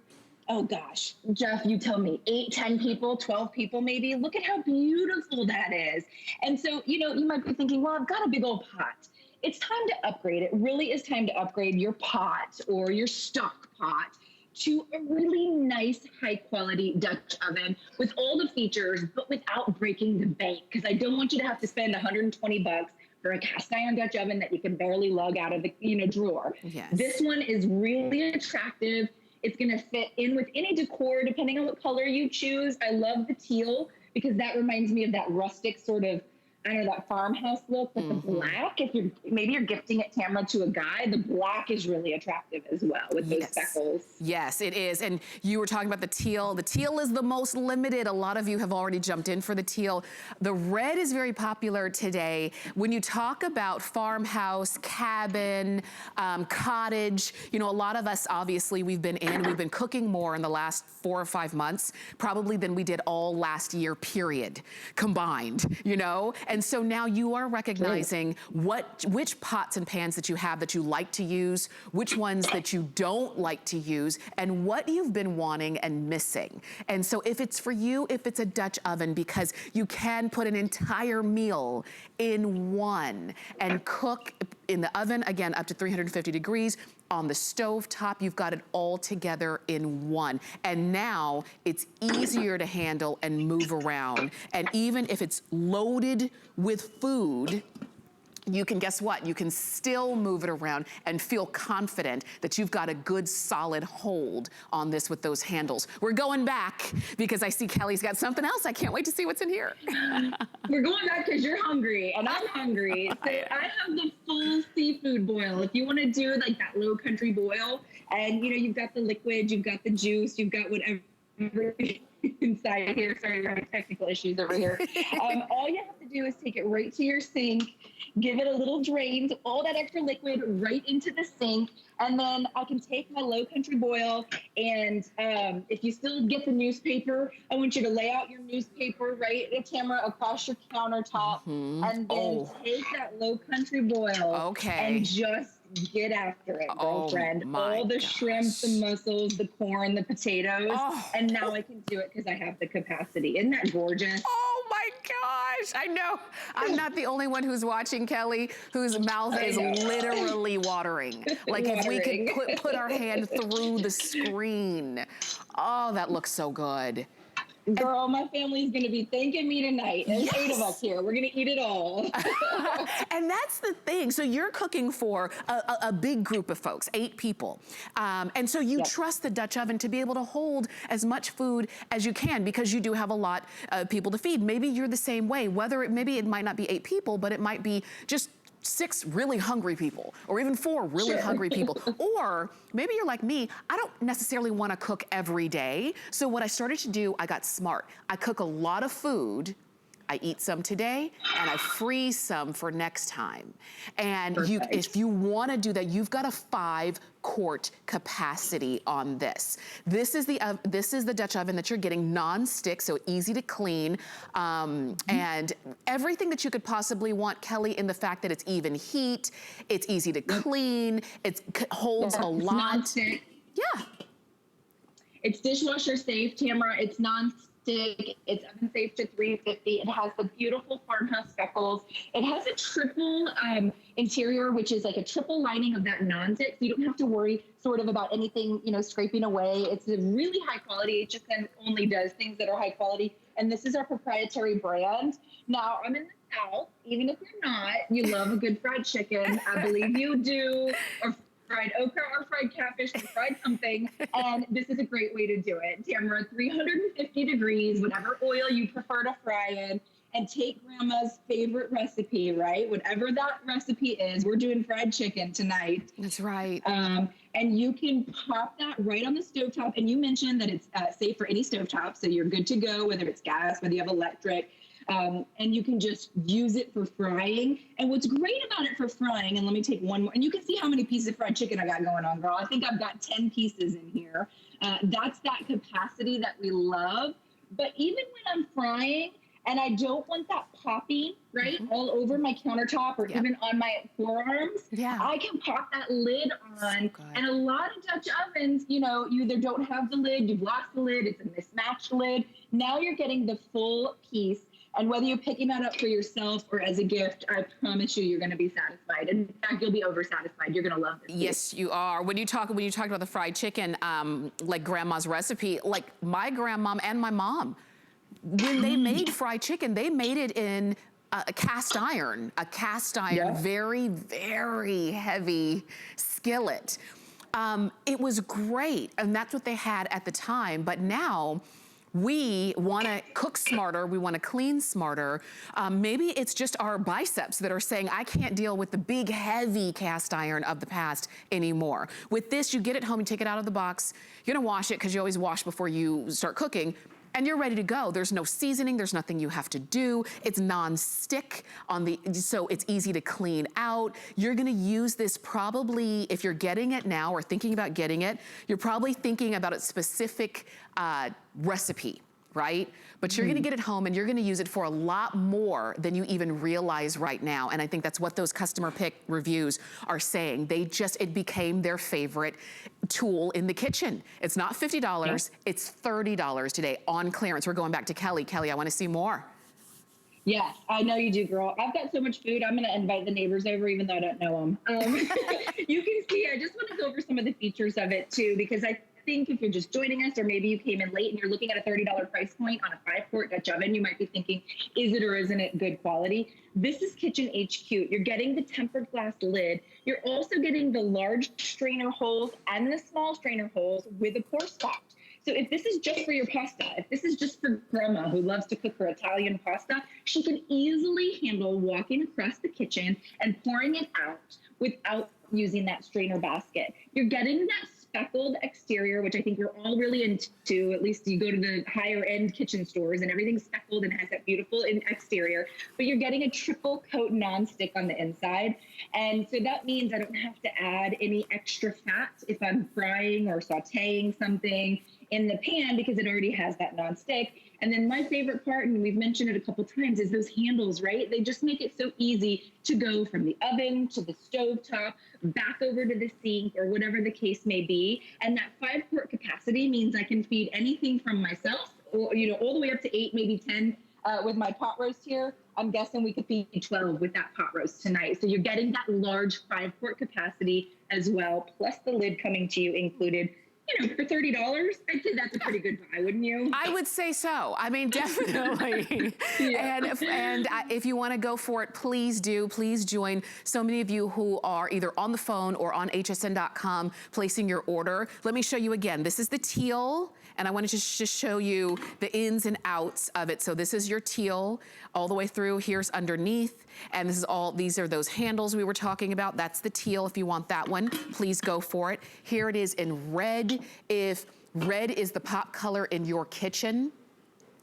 oh gosh, Jeff, you tell me, 8, 10 people, 12 people maybe. Look at how beautiful that is. And so, you know, you might be thinking, well, I've got a big old pot. It's time to upgrade. It really is time to upgrade your pot or your stock pot to a really nice, high-quality Dutch oven with all the features, but without breaking the bank. Because I don't want you to have to spend $120 for a cast iron Dutch oven that you can barely lug out of the drawer. Yes. This one is really attractive. It's going to fit in with any decor, depending on what color you choose. I love the teal because that reminds me of that rustic sort of, I don't know, that farmhouse look, but the black, if you're gifting it, Tamara, to a guy, the black is really attractive as well with those speckles. Yes, it is. And you were talking about the teal. The teal is the most limited. A lot of you have already jumped in for the teal. The red is very popular today. When you talk about farmhouse, cabin, cottage, you know, a lot of us, obviously, we've been cooking more in the last 4 or 5 months, probably than we did all last year, period, combined, you know? And so now you are recognizing which pots and pans that you have that you like to use, which ones that you don't like to use, and what you've been wanting and missing. And so if it's for you, if it's a Dutch oven, because you can put an entire meal in one and cook in the oven, again, up to 350 degrees, on the stove top, you've got it all together in one. And now it's easier to handle and move around. And even if it's loaded with food, you can, guess what? You can still move it around and feel confident that you've got a good solid hold on this with those handles. We're going back because I see Kelly's got something else. I can't wait to see what's in here. We're going back because you're hungry and I'm hungry. So I have the full seafood boil. If you want to do like that low country boil and you know, you've got the liquid, you've got the juice, you've got whatever inside here. Sorry, we're having technical issues over here. All you have to do is take it right to your sink, give it a little drain, all that extra liquid right into the sink, and then I can take my low country boil, and if you still get the newspaper, I want you to lay out your newspaper right, Tamara, across your countertop, and then take that low country boil and just get after it, girlfriend. All the shrimp, the mussels, the corn, the potatoes, and now I can do it because I have the capacity. Isn't that gorgeous? Oh my gosh, I know. I'm not the only one who's watching, Kelly, whose mouth is literally watering. Like if we could put our hand through the screen. Oh, that looks so good. Girl, my family's gonna be thanking me tonight. There's 8 of us here. We're gonna eat it all. And that's the thing. So you're cooking for a big group of folks, 8 people. And so you trust the Dutch oven to be able to hold as much food as you can because you do have a lot of people to feed. Maybe you're the same way. Maybe it might not be 8 people, but it might be just 6 really hungry people, or even 4 really hungry people. Or maybe you're like me, I don't necessarily want to cook every day. So what I started to do, I got smart. I cook a lot of food. I eat some today and I freeze some for next time. And if you want to do that, you've got a 5-quart capacity on this. This is the Dutch oven that you're getting, non-stick, so easy to clean, and everything that you could possibly want, Kelly, in the fact that it's even heat, it's easy to clean, it holds a lot. Non-stick. Yeah. It's dishwasher safe, Tamara. It's non-stick. It's oven safe to 350. It has the beautiful farmhouse speckles. It has a triple interior, which is like a triple lining of that non-stick, so you don't have to worry sort of about anything, you know, scraping away. It's a really high quality. HSN only does things that are high quality, and this is our proprietary brand. Now, I'm in the South. Even if you're not, you love a good fried chicken. I believe you do. Or fried okra or fried catfish or fried something, and this is a great way to do it. Tamara, 350 degrees, whatever oil you prefer to fry in, and take grandma's favorite recipe, right? Whatever that recipe is, we're doing fried chicken tonight. That's right. And you can pop that right on the stovetop. And you mentioned that it's safe for any stovetop, so you're good to go, whether it's gas, whether you have electric. And you can just use it for frying. And what's great about it for frying, and let me take one more, and you can see how many pieces of fried chicken I got going on, girl. I think I've got 10 pieces in here. That's that capacity that we love. But even when I'm frying, and I don't want that popping, right, all over my countertop or even on my forearms, I can pop that lid on. And a lot of Dutch ovens, you know, you either don't have the lid, you've lost the lid, it's a mismatched lid. Now you're getting the full piece. And whether you're picking that up for yourself or as a gift, I promise you're going to be satisfied. In fact, you'll be over-satisfied. You're going to love this. Yes, you are. When you talk about the fried chicken, like grandma's recipe, like my grandmom and my mom, when they made fried chicken, they made it in a cast iron, very, very heavy skillet. It was great, and that's what they had at the time. But now we want to cook smarter, we want to clean smarter. Maybe it's just our biceps that are saying, I can't deal with the big, heavy cast iron of the past anymore. With this, you get it home, you take it out of the box, you're gonna wash it, because you always wash before you start cooking, and you're ready to go. There's no seasoning, there's nothing you have to do. It's non-stick so it's easy to clean out. You're gonna use this probably, if you're getting it now or thinking about getting it, you're probably thinking about a specific recipe, right? But you're gonna get it home and you're gonna use it for a lot more than you even realize right now. And I think that's what those customer pick reviews are saying. It became their favorite tool in the kitchen. It's not $50, it's $30 today on clearance. We're going back to Kelly. Kelly, I wanna see more. Yes, I know you do, girl. I've got so much food, I'm gonna invite the neighbors over even though I don't know them. You can see, I just wanna go over some of the features of it too, because I think if you're just joining us, or maybe you came in late and you're looking at a $30 price point on a 5-quart Dutch oven, you might be thinking, is it or isn't it good quality? This is Kitchen HQ. You're getting the tempered glass lid. You're also getting the large strainer holes and the small strainer holes with a pour spout. So if this is just for your pasta, if this is just for grandma who loves to cook her Italian pasta, she can easily handle walking across the kitchen and pouring it out without using that strainer basket. You're getting that speckled exterior, which I think we're all really into. At least you go to the higher end kitchen stores and everything's speckled and has that beautiful exterior, but you're getting a triple coat nonstick on the inside. And so that means I don't have to add any extra fat if I'm frying or sauteing something in the pan, because it already has that nonstick. And then my favorite part, and we've mentioned it a couple times, is those handles, right? They just make it so easy to go from the oven to the stovetop, back over to the sink, or whatever the case may be. And that 5-quart capacity means I can feed anything from myself, or, you know, all the way up to 8, maybe 10 with my pot roast here. I'm guessing we could feed 12 with that pot roast tonight. So you're getting that large 5-quart capacity as well, plus the lid coming to you included. You know, for $30, I'd say that's a pretty good buy, wouldn't you? I would say so. I mean, definitely. And if you want to go for it, please do. Please join so many of you who are either on the phone or on hsn.com placing your order. Let me show you again. This is the teal, and I want to just show you the ins and outs of it. So this is your teal all the way through. Here's underneath, and these are those handles we were talking about. That's the teal. If you want that one, please go for it. Here it is in red. If red is the pop color in your kitchen,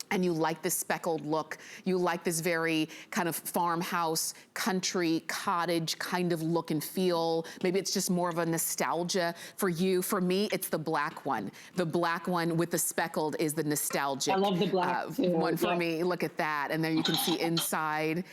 and you like this speckled look, you like this very kind of farmhouse, country, cottage kind of look and feel, maybe it's just more of a nostalgia for you. For me, it's the black one. The black one with the speckled is the nostalgic. I love the black one for me. Look at that. And then you can see inside,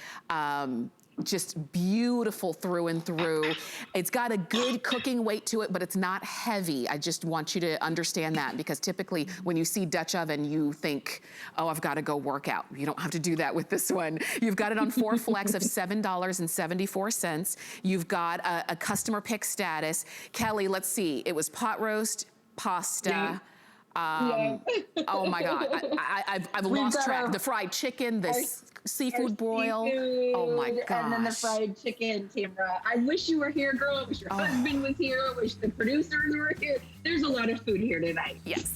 just beautiful through and through. It's got a good cooking weight to it, but it's not heavy. I just want you to understand that, because typically when you see Dutch oven, you think, oh, I've got to go work out. You don't have to do that with this one. You've got it on 4 flex of $7.74. You've got a customer pick status. Kelly, let's see. It was pot roast, pasta, Oh my God, I've lost track. The fried chicken, the seafood broil. Seafood, oh my gosh. And then the fried chicken, Tamra. I wish you were here, girl. I wish your husband was here. I wish the producers were here. There's a lot of food here tonight. Yes.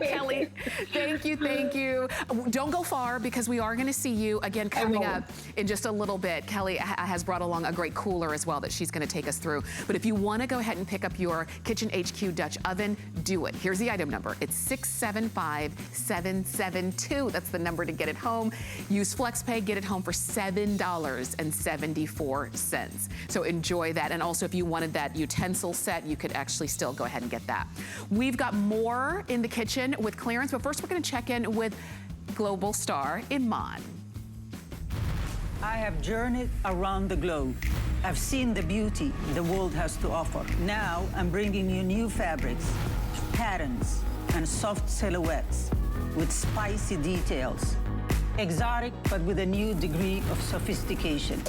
Kelly, thank you. Don't go far because we are going to see you again coming up in just a little bit. Kelly has brought along a great cooler as well that she's going to take us through. But if you want to go ahead and pick up your Kitchen HQ Dutch oven, do it. Here's the item number. It's 675772. That's the number to get it home. Use FlexPay, get it home for $7.74. So enjoy that. And also if you wanted that utensil set, you could actually still go ahead and get that. We've got more in the kitchen with clearance, but first we're going to check in with global star Iman. I have journeyed around the globe. I've seen the beauty the world has to offer. Now I'm bringing you new fabrics, patterns, and soft silhouettes with spicy details. Exotic, but with a new degree of sophistication.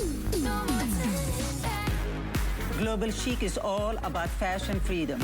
Global Chic is all about fashion freedom.